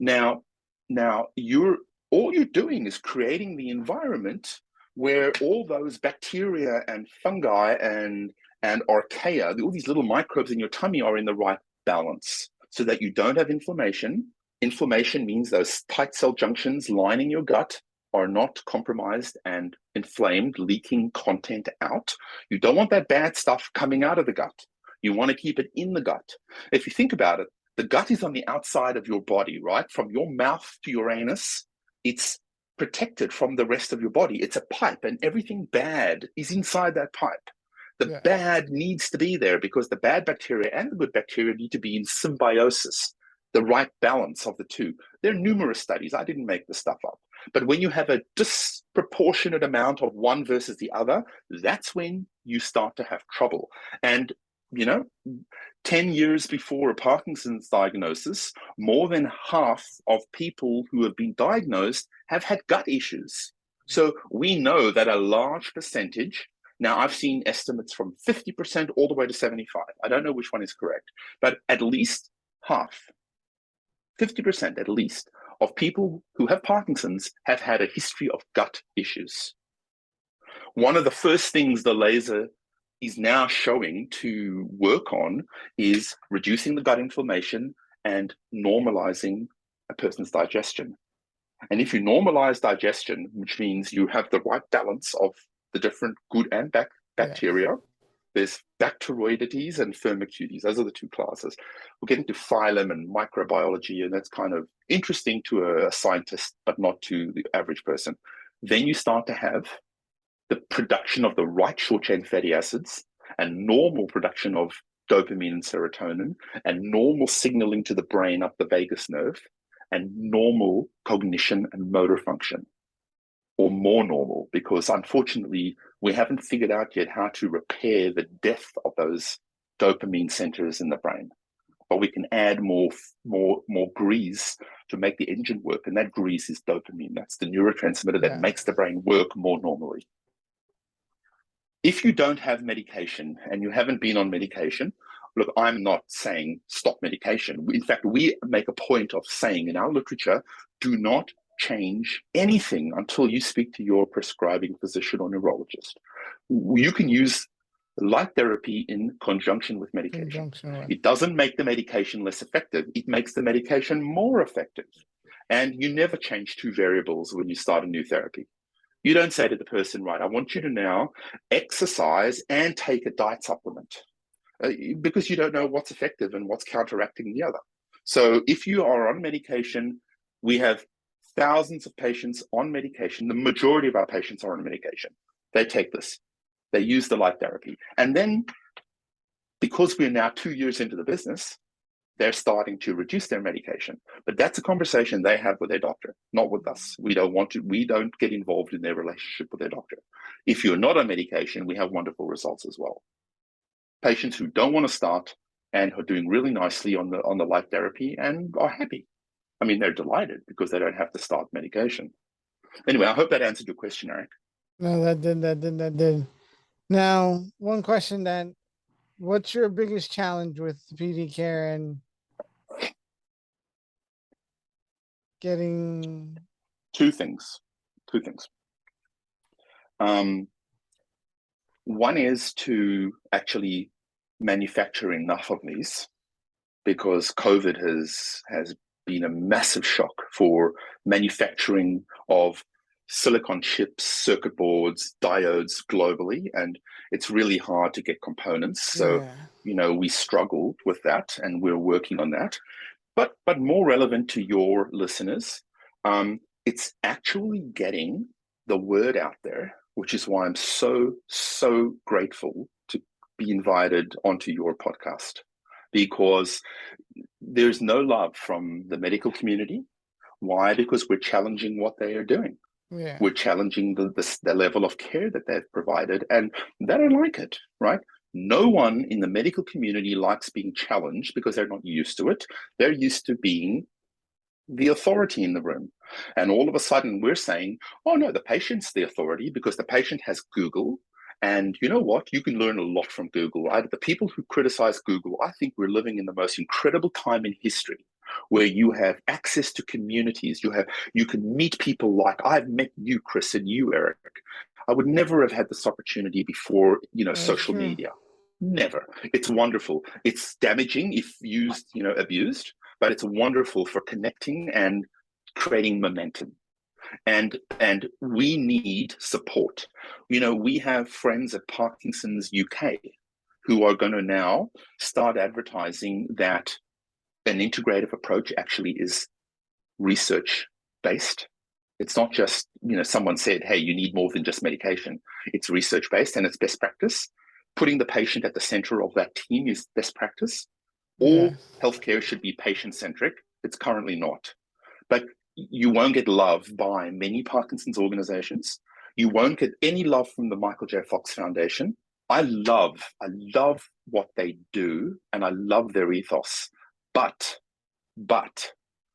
Now all you're doing is creating the environment where all those bacteria and fungi and archaea, all these little microbes in your tummy, are in the right balance so that you don't have inflammation. Inflammation means those tight cell junctions lining your gut are not compromised and inflamed, leaking content out. You don't want that bad stuff coming out of the gut. You want to keep it in the gut. If you think about it, the gut is on the outside of your body, right? From your mouth to your anus, it's protected from the rest of your body. It's a pipe, and everything bad is inside that pipe. The bad needs to be there because the bad bacteria and the good bacteria need to be in symbiosis, the right balance of the two. There are numerous studies. I didn't make this stuff up. But when you have a disproportionate amount of one versus the other, that's when you start to have trouble. And 10 years before a Parkinson's diagnosis, more than half of people who have been diagnosed have had gut issues. So we know that a large percentage, now I've seen estimates from 50% all the way to 75. I don't know which one is correct, but at least half, 50% at least, of people who have Parkinson's have had a history of gut issues. One of the first things the laser is now showing to work on is reducing the gut inflammation and normalizing a person's digestion. And if you normalize digestion, which means you have the right balance of the different good and bad bacteria, there's Bacteroidetes and Firmicutes. Those are the two classes. We'll get into phylum and microbiology, and that's kind of interesting to a scientist, but not to the average person. Then you start to have the production of the right short-chain fatty acids and normal production of dopamine and serotonin and normal signaling to the brain up the vagus nerve and normal cognition and motor function, or more normal, because unfortunately we haven't figured out yet how to repair the death of those dopamine centers in the brain. But we can add more grease to make the engine work, and that grease is dopamine. That's the neurotransmitter that makes the brain work more normally. If you don't have medication and you haven't been on medication, look, I'm not saying stop medication. In fact, we make a point of saying in our literature, do not change anything until you speak to your prescribing physician or neurologist. You can use light therapy in conjunction with medication. It doesn't make the medication less effective. It makes the medication more effective. And you never change two variables when you start a new therapy. You don't say to the person, right, I want you to now exercise and take a diet supplement, because you don't know what's effective and what's counteracting the other. So if you are on medication, we have thousands of patients on medication. The majority of our patients are on medication. They take this. They use the light therapy. And then because we're now 2 years into the business, they're starting to reduce their medication. But that's a conversation they have with their doctor, not with us. We don't get involved in their relationship with their doctor. If you're not on medication, we have wonderful results as well. Patients who don't want to start and are doing really nicely on the light therapy and are happy. I mean, they're delighted because they don't have to start medication. Anyway, I hope that answered your question, Eric. No, that did. Now, one question what's your biggest challenge with PD care and getting? Two things. One is to actually manufacture enough of these, because COVID has been a massive shock for manufacturing of silicon chips, circuit boards, diodes globally, and it's really hard to get components. So, we struggled with that, and we're working on that. But more relevant to your listeners, it's actually getting the word out there, which is why I'm so grateful to be invited onto your podcast, because there's no love from the medical community. Why? Because we're challenging what they are doing. Yeah. We're challenging the level of care that they've provided, and they don't like it, right? No one in the medical community likes being challenged because they're not used to it. They're used to being the authority in the room. And all of a sudden we're saying, oh no, the patient's the authority because the patient has Google. And you know what? You can learn a lot from Google. The people who criticize Google, I think we're living in the most incredible time in history, where you have access to communities. You can meet people like I've met you, Chris, and you, Eric. I would never have had this opportunity before, social media. Never. It's wonderful. It's damaging if used, abused, but it's wonderful for connecting and creating momentum. And we need support. We have friends at Parkinson's UK who are going to now start advertising that an integrative approach actually is research based. It's not just, someone said, hey, you need more than just medication. It's research based and it's best practice. Putting the patient at the center of that team is best practice. All healthcare should be patient-centric. It's currently not. But you won't get love by many Parkinson's organizations. You won't get any love from the Michael J. Fox Foundation. I love what they do, and I love their ethos. But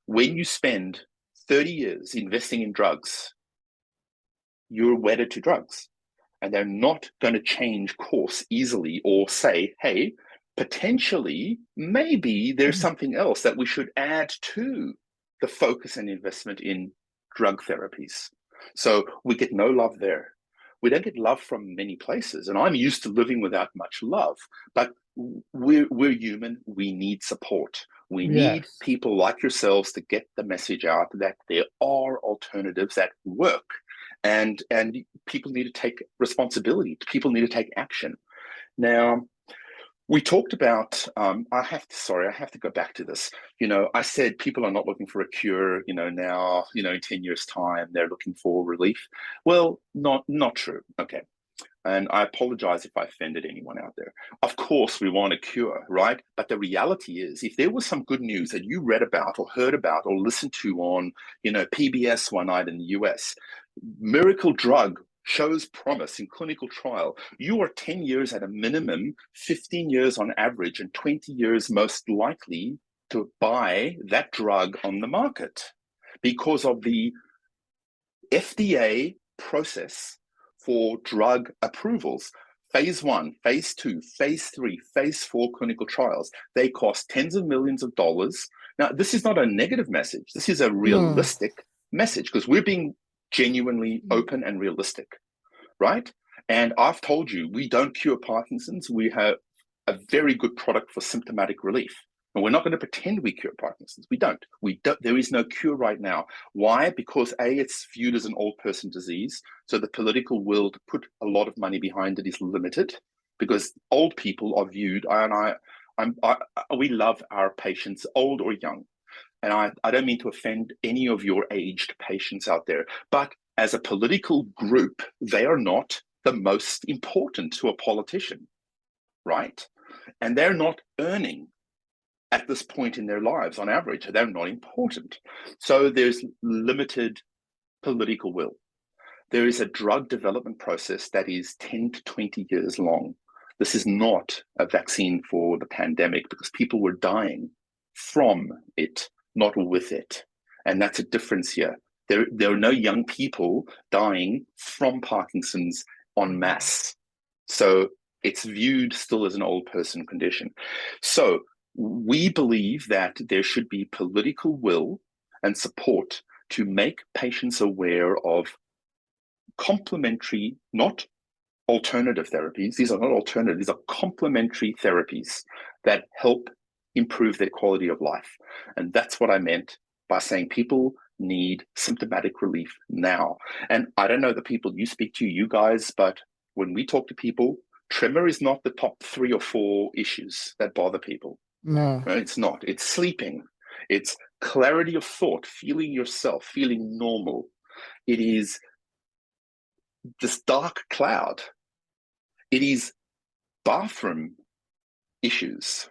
when you spend 30 years investing in drugs, you're wedded to drugs, and they're not going to change course easily or say, hey, potentially, maybe there's something else that we should add to the focus and investment in drug therapies. So we get no love there. We don't get love from many places. And I'm used to living without much love, but we're human. We need support. We need people like yourselves to get the message out that there are alternatives that work. And people need to take responsibility. People need to take action. Now, we talked about, I have to go back to this. I said people are not looking for a cure, now, in 10 years' time, they're looking for relief. Well, not true. Okay. And I apologize if I offended anyone out there. Of course, we want a cure, right? But the reality is, if there was some good news that you read about or heard about or listened to on, PBS one night in the US, miracle drug shows promise in clinical trial, you are 10 years at a minimum, 15 years on average, and 20 years most likely to buy that drug on the market because of the FDA process for drug approvals. Phase 1, phase 2, phase 3, phase 4 clinical trials. They cost tens of millions of dollars. Now, this is not a negative message. This is a realistic message because we're being genuinely open and realistic, right? And I've told you, we don't cure Parkinson's. We have a very good product for symptomatic relief. And we're not going to pretend we cure Parkinson's. We don't. There is no cure right now. Why? Because A, it's viewed as an old person disease. So the political will to put a lot of money behind it is limited because old people are viewed, we love our patients, old or young. And I don't mean to offend any of your aged patients out there, but as a political group, they are not the most important to a politician, right? And they're not earning at this point in their lives, on average, they're not important. So there's limited political will. There is a drug development process that is 10 to 20 years long. This is not a vaccine for the pandemic because people were dying from it, not with it. And that's a difference here. There are no young people dying from Parkinson's en masse. So it's viewed still as an old person condition. So we believe that there should be political will and support to make patients aware of complementary, not alternative therapies. These are not alternative, these are complementary therapies that help improve their quality of life. And that's what I meant by saying people need symptomatic relief now. And I don't know the people you speak to, you guys, but when we talk to people, tremor is not the top 3 or 4 issues that bother people. No, it's not. It's sleeping. It's clarity of thought, feeling yourself, feeling normal. It is this dark cloud. It is bathroom issues.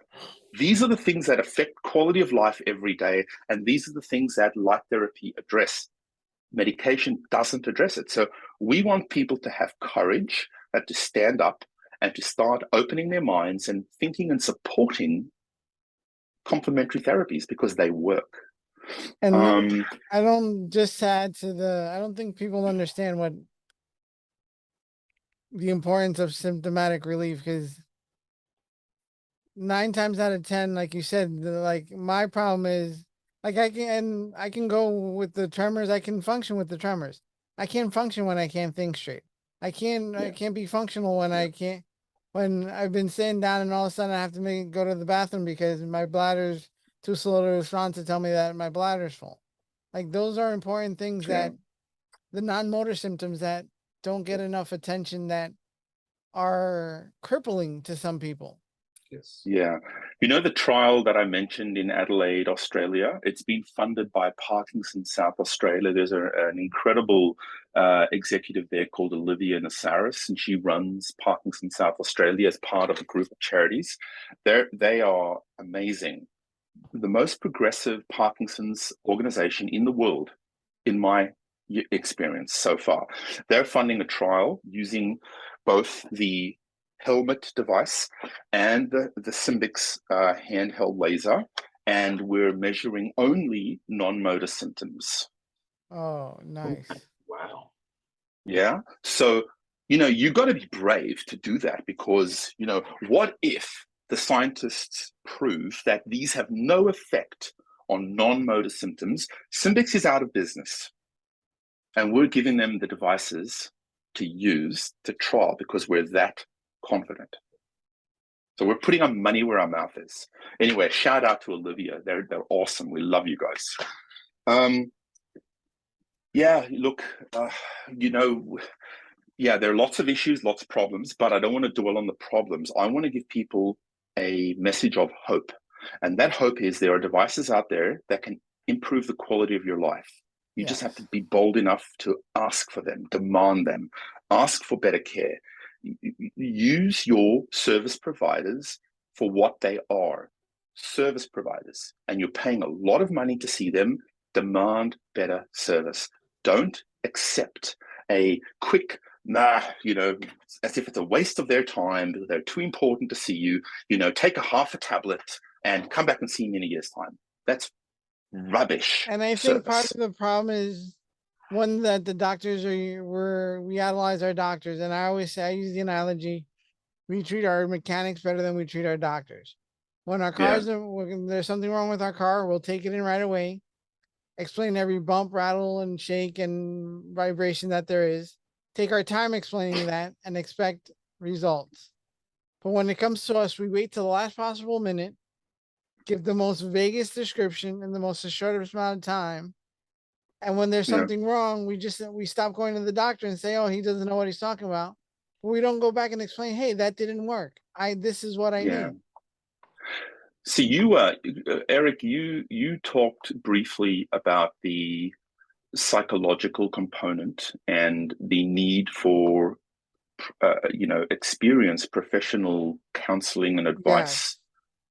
These are the things that affect quality of life every day. And these are the things that light therapy address. Medication doesn't address it. So we want people to have courage and to stand up and to start opening their minds and thinking and supporting complementary therapies because they work. and I don't think people understand what the importance of symptomatic relief, because 9 times out of 10, like you said, my problem is I can go with the tremors. I can function with the tremors. I can't function when I can't think straight. I can't be functional when when I've been sitting down and all of a sudden I have to go to the bathroom because my bladder's too slow to respond to tell me that my bladder's full. Like, those are important things that the non-motor symptoms that don't get enough attention that are crippling to some people. Yes. Yeah. The trial that I mentioned in Adelaide, Australia, it's been funded by Parkinson's South Australia. There's an incredible executive there called Olivia Nasaris, and she runs Parkinson's South Australia as part of a group of charities. They are amazing. The most progressive Parkinson's organization in the world, in my experience so far. They're funding a trial using both the helmet device and the SYMBYX handheld laser, and we're measuring only non-motor symptoms. Oh, nice. Wow. Yeah. So, you got to be brave to do that, because, what if the scientists prove that these have no effect on non-motor symptoms? SYMBYX is out of business, and we're giving them the devices to use to trial because we're that confident. So we're putting our money where our mouth is. Anyway, shout out to Olivia. They're awesome. We love you guys. Yeah, look, yeah, there are lots of issues, lots of problems, but I don't want to dwell on the problems. I want to give people a message of hope. And that hope is there are devices out there that can improve the quality of your life. You just have to be bold enough to ask for them, demand them, ask for better care. Use your service providers for what they are, service providers. And you're paying a lot of money to see them. Demand better service. Don't accept a quick, as if it's a waste of their time, they're too important to see you, take a half a tablet and come back and see me in a year's time. That's rubbish. And I think part of the problem is one that the doctors we idolize our doctors. And I always say, I use the analogy, we treat our mechanics better than we treat our doctors. When our cars, there's something wrong with our car, we'll take it in right away, explain every bump, rattle, and shake and vibration that there is, take our time explaining that, and expect results. But when it comes to us, we wait till the last possible minute, give the most vaguest description in the most shortest amount of time. And when there's something wrong, we stop going to the doctor and say, oh, he doesn't know what he's talking about. But we don't go back and explain, hey, that didn't work. This is what I need. So you, Eric, you talked briefly about the psychological component and the need for, experienced professional counseling and advice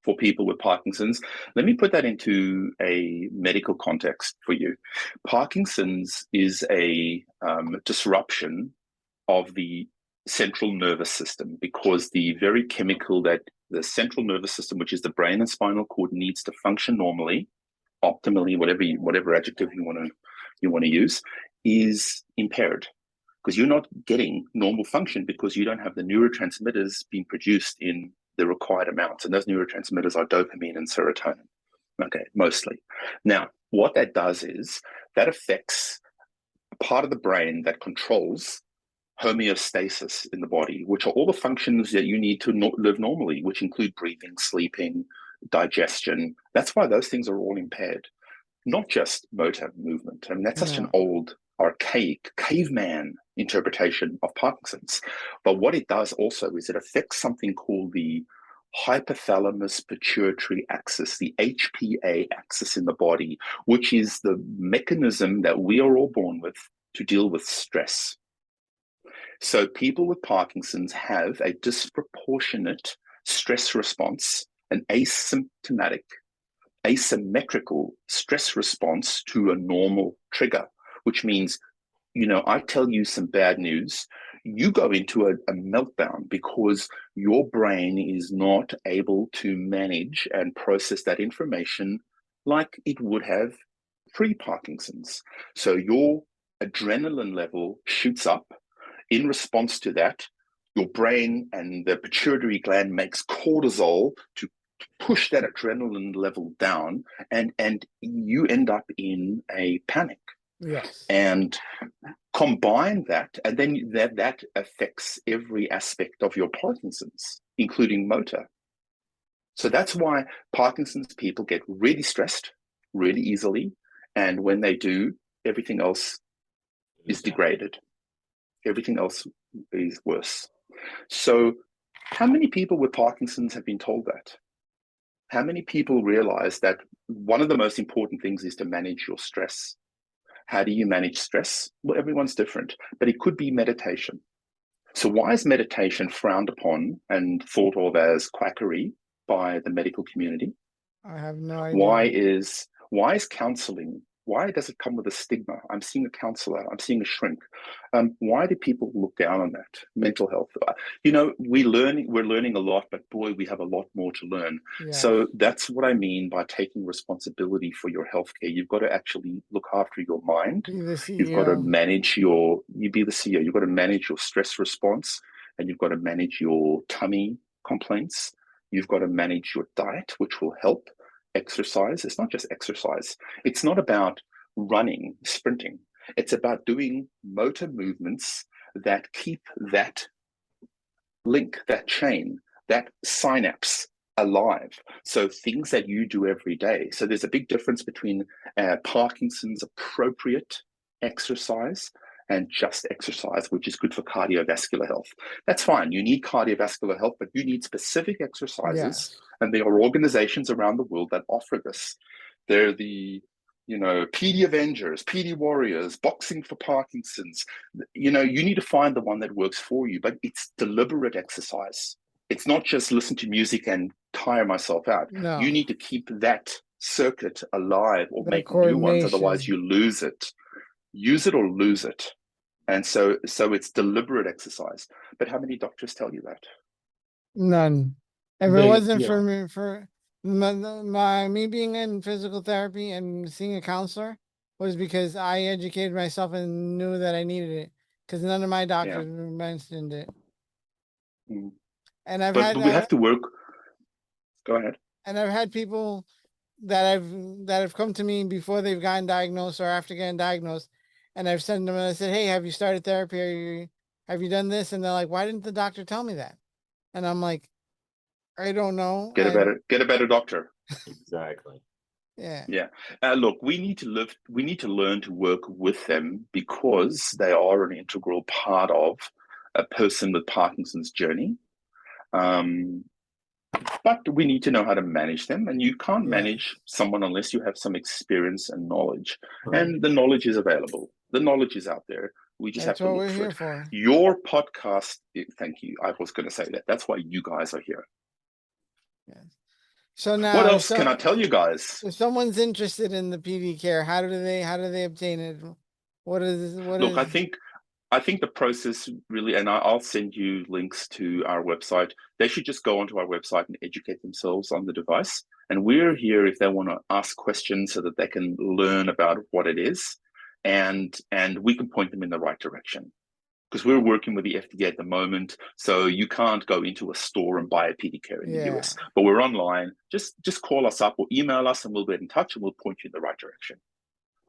for people with Parkinson's. Let me put that into a medical context for you. Parkinson's is a disruption of the central nervous system, because the very chemical that the central nervous system, which is the brain and spinal cord, needs to function normally, optimally, whatever adjective you want to use, is impaired, because you're not getting normal function because you don't have the neurotransmitters being produced in the required amounts. And those neurotransmitters are dopamine and serotonin. Okay, mostly. Now, what that does is that affects a part of the brain that controls homeostasis in the body, which are all the functions that you need to live normally, which include breathing, sleeping, digestion. That's why those things are all impaired, not just motor movement. I mean, that's such an old, archaic, caveman interpretation of Parkinson's. But what it does also is it affects something called the hypothalamus pituitary axis, the HPA axis in the body, which is the mechanism that we are all born with to deal with stress. So people with Parkinson's have a disproportionate stress response, an asymmetrical stress response to a normal trigger, which means, I tell you some bad news, you go into a meltdown because your brain is not able to manage and process that information like it would have pre-Parkinson's. So your adrenaline level shoots up. In response to that, your brain and the pituitary gland makes cortisol to push that adrenaline level down, and you end up in a panic. Yes. And combine that, and then that affects every aspect of your Parkinson's, including motor. So that's why Parkinson's people get really stressed really easily. And when they do, everything else is degraded. Everything else is worse. So how many people with Parkinson's have been told that? How many people realize that one of the most important things is to manage your stress? How do you manage stress? Well, everyone's different, but it could be meditation. So why is meditation frowned upon and thought of as quackery by the medical community? I have no idea. Why is counseling Why does it come with a stigma? I'm seeing a counselor, I'm seeing a shrink. Why do people look down on that? Mental health. We're learning a lot, but boy, we have a lot more to learn. Yeah. So that's what I mean by taking responsibility for your healthcare. You've got to actually look after your mind. Be the You've got to CEO. manage you be the CEO. You've got to manage your stress response, and you've got to manage your tummy complaints. You've got to manage your diet, which will help. Exercise. It's not just exercise. It's not about running, sprinting. It's about doing motor movements that keep that link, that chain, that synapse alive. So things that you do every day. So there's a big difference between Parkinson's appropriate exercise and just exercise, which is good for cardiovascular health. That's fine. You need cardiovascular health, but you need specific exercises. Yes. And there are organizations around the world that offer this. They're the PD Avengers, PD Warriors, Boxing for Parkinson's. You need to find the one that works for you, but it's deliberate exercise. It's not just listen to music and tire myself out. No. You need to keep that circuit alive or That make new ones, coordination. otherwise you lose it. Use it or lose it. And so it's deliberate exercise. But how many doctors tell you that? None. If it They- wasn't yeah. for me, for me being in physical therapy and seeing a counselor was because I educated myself and knew that I needed it, because none of my doctors mentioned it. Mm. And I've But had we have to work. Go ahead. and I've had people that have come to me before they've gotten diagnosed or after getting diagnosed, and I've sent them and I said, "Hey, have you started therapy? Have you done this?" And they're like, "Why didn't the doctor tell me that?" And I'm like, "I don't know." Get a better doctor. Exactly. Yeah. Yeah. Look, we need to learn to work with them because they are an integral part of a person with Parkinson's journey. But we need to know how to manage them, and you can't manage someone unless you have some experience and knowledge. Right. And the knowledge is available. The knowledge is out there. We just That's have to what look we're for here it. for. Your podcast, thank you. I was going to say that. That's why you guys are here. Yes. So now, What else can I tell you guys? if someone's interested in the PD care, how do they obtain it? Look, I think the process really, and I'll send you links to our website. They should just go onto our website and educate themselves on the device. And we're here if they want to ask questions so that they can learn about what it is, and we can point them in the right direction. Because we're working with the FDA at the moment, so you can't go into a store and buy a PD care in the US. But we're online. Just call us up or email us, and we'll get in touch and we'll point you in the right direction.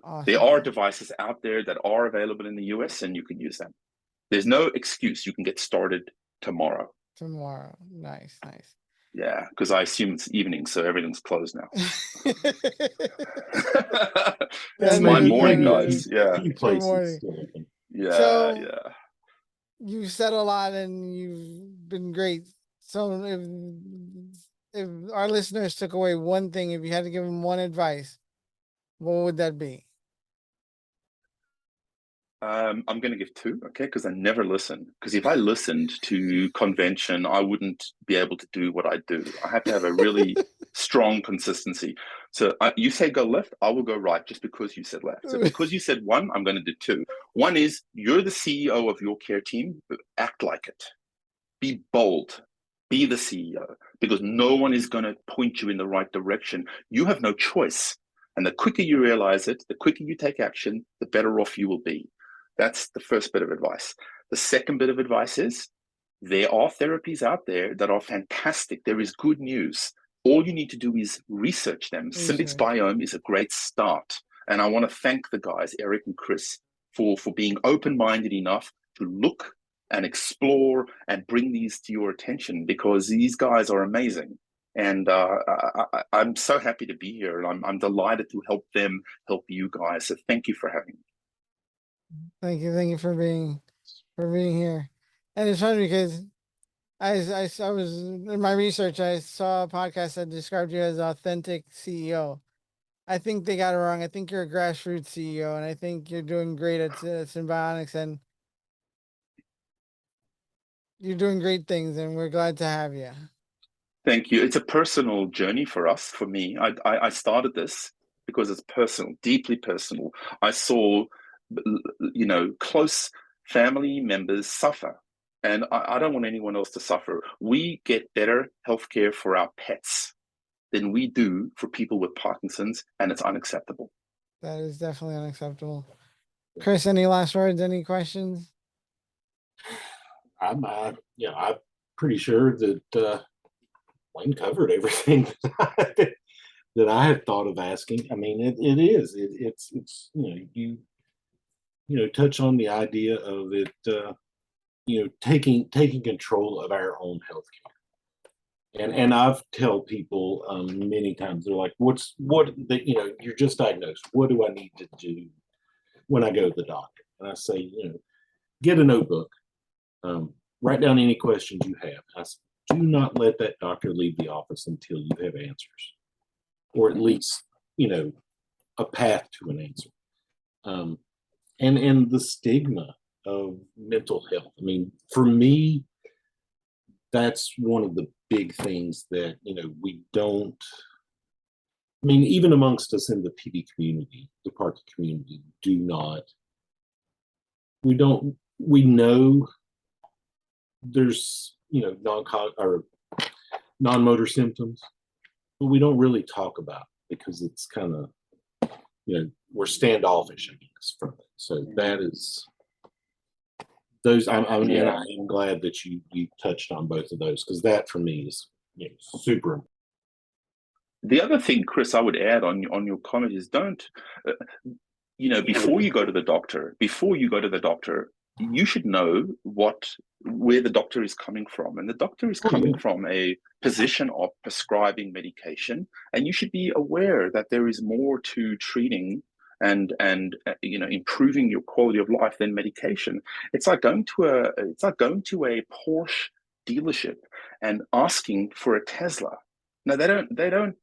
Awesome. There are devices out there that are available in the US, and you can use them. There's no excuse. You can get started tomorrow. Tomorrow. Nice. Yeah, because I assume it's evening, so everything's closed now. It's my morning, guys. Yeah. Places. So, you've said a lot and you've been great. So if our listeners took away one thing, if you had to give them one advice, what would that be? I'm going to give two, okay? Because I never listen. Because if I listened to convention, I wouldn't be able to do what I do. I have to have a really strong consistency. So you say go left, I will go right just because you said left. So because you said one, I'm going to do two. One is you're the CEO of your care team. Act like it. Be bold. Be the CEO, because no one is going to point you in the right direction. You have no choice. And the quicker you realize it, the quicker you take action, the better off you will be. That's the first bit of advice. The second bit of advice is there are therapies out there that are fantastic. There is good news. All you need to do is research them. SYMBYX Biome is a great start. And I want to thank the guys, Eric and Chris, for being open-minded enough to look and explore and bring these to your attention, because these guys are amazing. And I'm so happy to be here, and I'm delighted to help them help you guys. So thank you for having me. Thank you for being here. And it's funny because I was in my research, I saw a podcast that described you as authentic CEO. I think they got it wrong. I think you're a grassroots CEO, and I think you're doing great at SYMBYX, and you're doing great things, and we're glad to have you. Thank you. It's a personal journey for us, for me. I started this because it's personal, deeply personal. I saw, close family members suffer, and I don't want anyone else to suffer. We get better healthcare for our pets than we do for people with Parkinson's, and it's unacceptable. That is definitely unacceptable. Chris, any last words? Any questions? I'm pretty sure that Wayne covered everything that I had thought of asking. I mean, it's touch on the idea of it, taking control of our own healthcare. And I've tell people many times, they're like, you're just diagnosed. What do I need to do when I go to the doctor? And I say, get a notebook, write down any questions you have. I say, do not let that doctor leave the office until you have answers, or at least, a path to an answer. And the stigma of mental health. I mean, for me, that's one of the big things that, we don't, I mean, even amongst us in the PD community, the Parky community, we know there's, non-motor symptoms, but we don't really talk about it because it's kind of, we're standoffish, I guess, from it. So that is those. I'm glad that you touched on both of those, because that for me is super important. The other thing, Chris, I would add on your comment is don't, before you go to the doctor, you should know where the doctor is coming from. And the doctor is coming from a position of prescribing medication. And you should be aware that there is more to treating and improving your quality of life than medication. It's like going to a Porsche dealership and asking for a Tesla. No, they don't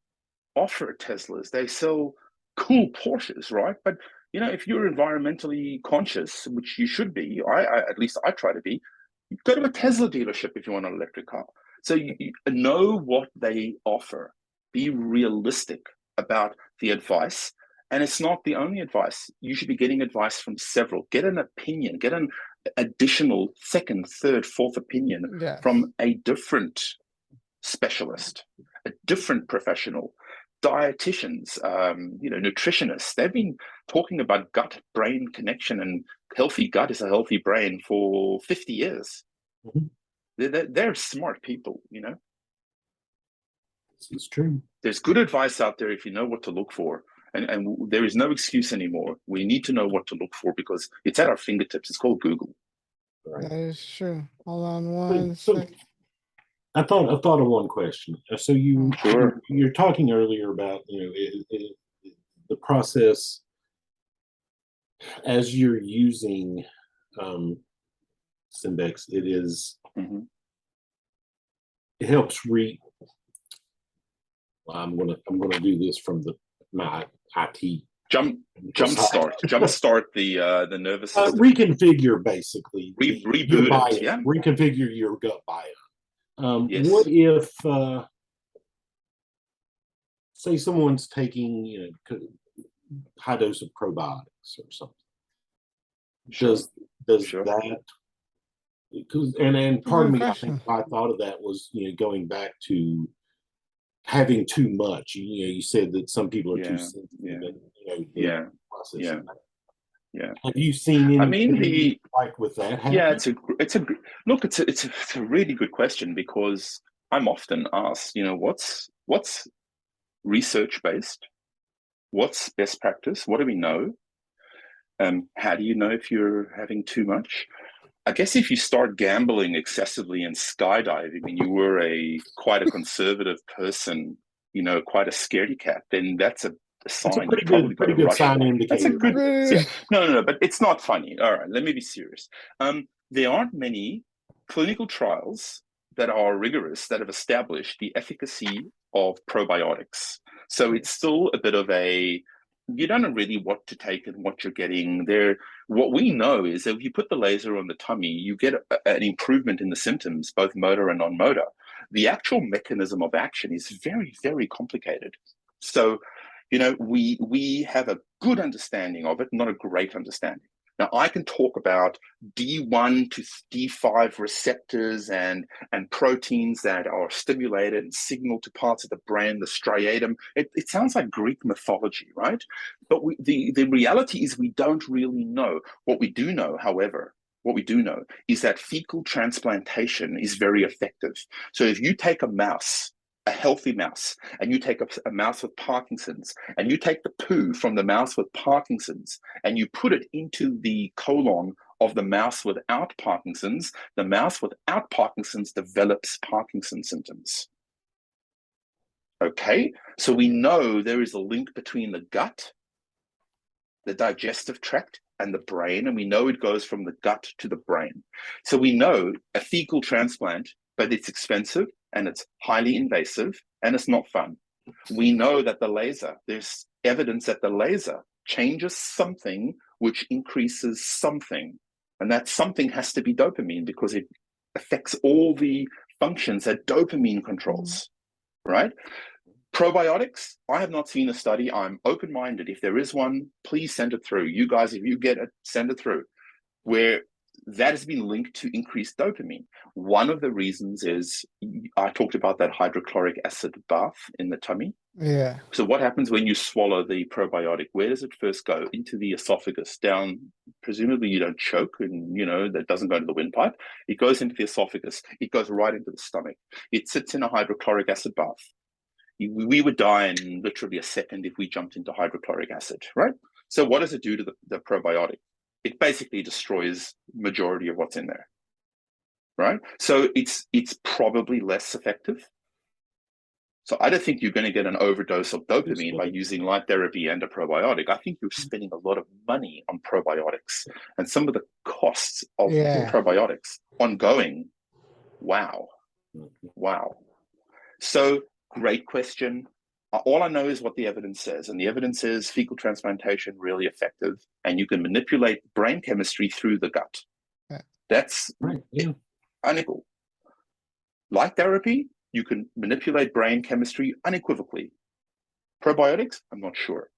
offer Teslas. They sell cool Porsches, right? But if you're environmentally conscious, which you should be, at least I try to be, you go to a Tesla dealership if you want an electric car. So you know what they offer. Be realistic about the advice. And it's not the only advice. You should be getting advice from several. Get an opinion, get an additional second, third, fourth opinion from a different specialist, a different professional. Dietitians, nutritionists, they've been talking about gut-brain connection and healthy gut is a healthy brain for 50 years. Mm-hmm. They're smart people, It's true. There's good advice out there if you know what to look for. And there is no excuse anymore. We need to know what to look for because it's at our fingertips. It's called Google. Right. That is true. Hold on one second. I thought of one question. So you're talking earlier about the process as you're using SYMBYX. It is it helps I'm gonna do this from my IT jumpstart the nervous system. Reconfigure basically reboot it, reconfigure your gut biome. Yes. What if say someone's taking high dose of probiotics or something? Does that, because and pardon me, I think I thought of that was going back to having too much. You said that some people are too sensitive. Have you seen anything like with that happen? Yeah, it's a really good question, because I'm often asked, what's research based? What's best practice? What do we know? How do you know if you're having too much? I guess if you start gambling excessively and skydiving and you were quite a conservative person, quite a scaredy cat, then that's a sign. That's a pretty good sign indicator. That's a good. No, but it's not funny. All right, let me be serious. There aren't many clinical trials that are rigorous that have established the efficacy of probiotics. So it's still a bit of you don't know really what to take and what you're getting there. What we know is that if you put the laser on the tummy, you get an improvement in the symptoms, both motor and non-motor. The actual mechanism of action is very, very complicated. So You know, we have a good understanding of it, not a great understanding. Now, I can talk about D1 to D5 receptors and proteins that are stimulated and signal to parts of the brain, the striatum. It sounds like Greek mythology, right? But the reality is we don't really know. What we do know, however, is that fecal transplantation is very effective. So if you take a mouse, a healthy mouse, and you take a mouse with Parkinson's, and you take the poo from the mouse with Parkinson's, and you put it into the colon of the mouse without Parkinson's, the mouse without Parkinson's develops Parkinson's symptoms. Okay, so we know there is a link between the gut, the digestive tract, and the brain, and we know it goes from the gut to the brain. So we know a fecal transplant, but it's expensive, and it's highly invasive, and it's not fun. We know that the laser, there's evidence that the laser changes something which increases something. And that something has to be dopamine because it affects all the functions that dopamine controls, right? Probiotics, I have not seen a study. I'm open-minded. If there is one, please send it through. You guys, if you get it, send it through, where that has been linked to increased dopamine. One of the reasons is, I talked about that hydrochloric acid bath in the tummy. Yeah. So what happens when you swallow the probiotic? Where does it first go? Into the esophagus, down, presumably you don't choke, and that doesn't go to the windpipe. It goes into the esophagus. It goes right into the stomach. It sits in a hydrochloric acid bath. We would die in literally a second if we jumped into hydrochloric acid, right? So what does it do to the probiotic? It basically destroys majority of what's in there, right? So it's probably less effective. So I don't think you're going to get an overdose of dopamine by using light therapy and a probiotic. I think you're spending a lot of money on probiotics, and some of the costs of probiotics ongoing. Wow. So great question. All I know is what the evidence says, and the evidence is fecal transplantation really effective, and you can manipulate brain chemistry through the gut. Yeah. That's unequal. Light therapy, you can manipulate brain chemistry unequivocally. Probiotics, I'm not sure.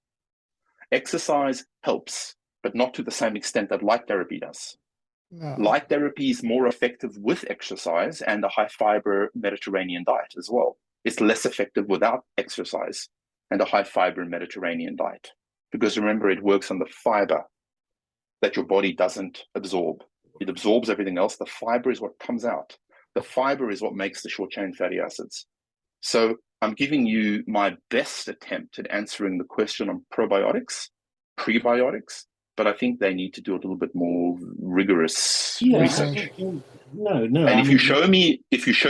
Exercise helps, but not to the same extent that light therapy does. No. Light therapy is more effective with exercise and a high fiber Mediterranean diet as well. It's less effective without exercise and a high fiber Mediterranean diet. Because remember, it works on the fiber that your body doesn't absorb. It absorbs everything else. The fiber is what comes out. The fiber is what makes the short chain fatty acids. So I'm giving you my best attempt at answering the question on probiotics, prebiotics, but I think they need to do a little bit more rigorous research. No. And if you show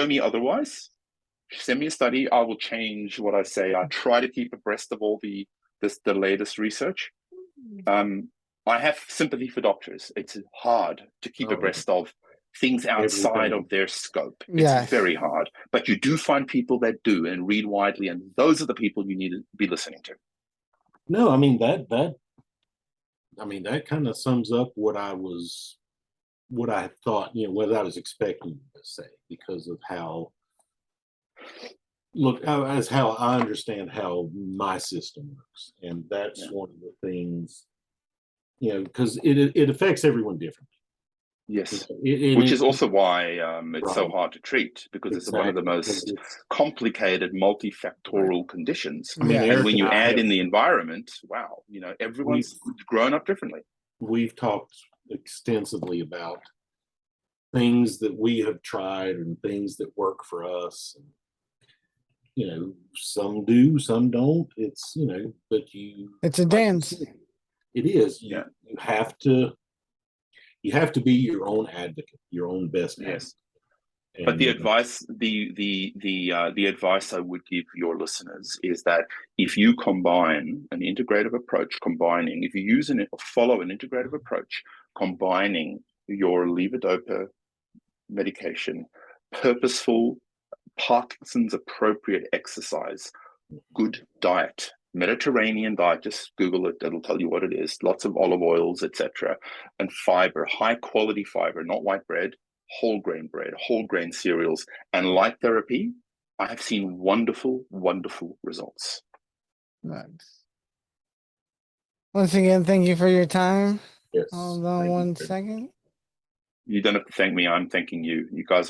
me otherwise, send me a study. I will change what I say. I try to keep abreast of all the latest research. I have sympathy for doctors. It's hard to keep abreast of things outside of their scope. It's very hard. But you do find people that do and read widely, and those are the people you need to be listening to. No, I mean that kind of sums up what I thought, what I was expecting to say, because of how I understand how my system works. And that's one of the things, because it affects everyone differently. Yes, which is also why it's so hard to treat, because it's one of the most complicated multifactorial conditions. I mean, and when you add in the environment, wow, everyone's grown up differently. We've talked extensively about things that we have tried and things that work for us. And, some do, some don't. It's, but it's a dance. It is. You have to be your own advocate, your own best advocate. Yes. But the advice, the advice I would give your listeners is that if you combine an integrative approach, if you use or follow an integrative approach, combining your levodopa medication, purposeful Parkinson's appropriate exercise, good diet, Mediterranean diet, just Google it, it'll tell you what it is. Lots of olive oils, etc. And fiber, high quality fiber, not white bread, whole grain cereals, and light therapy. I have seen wonderful, wonderful results. Nice. Once again, thank you for your time. Yes. Hold on Thank you. one second. You don't have to thank me. I'm thanking you. You guys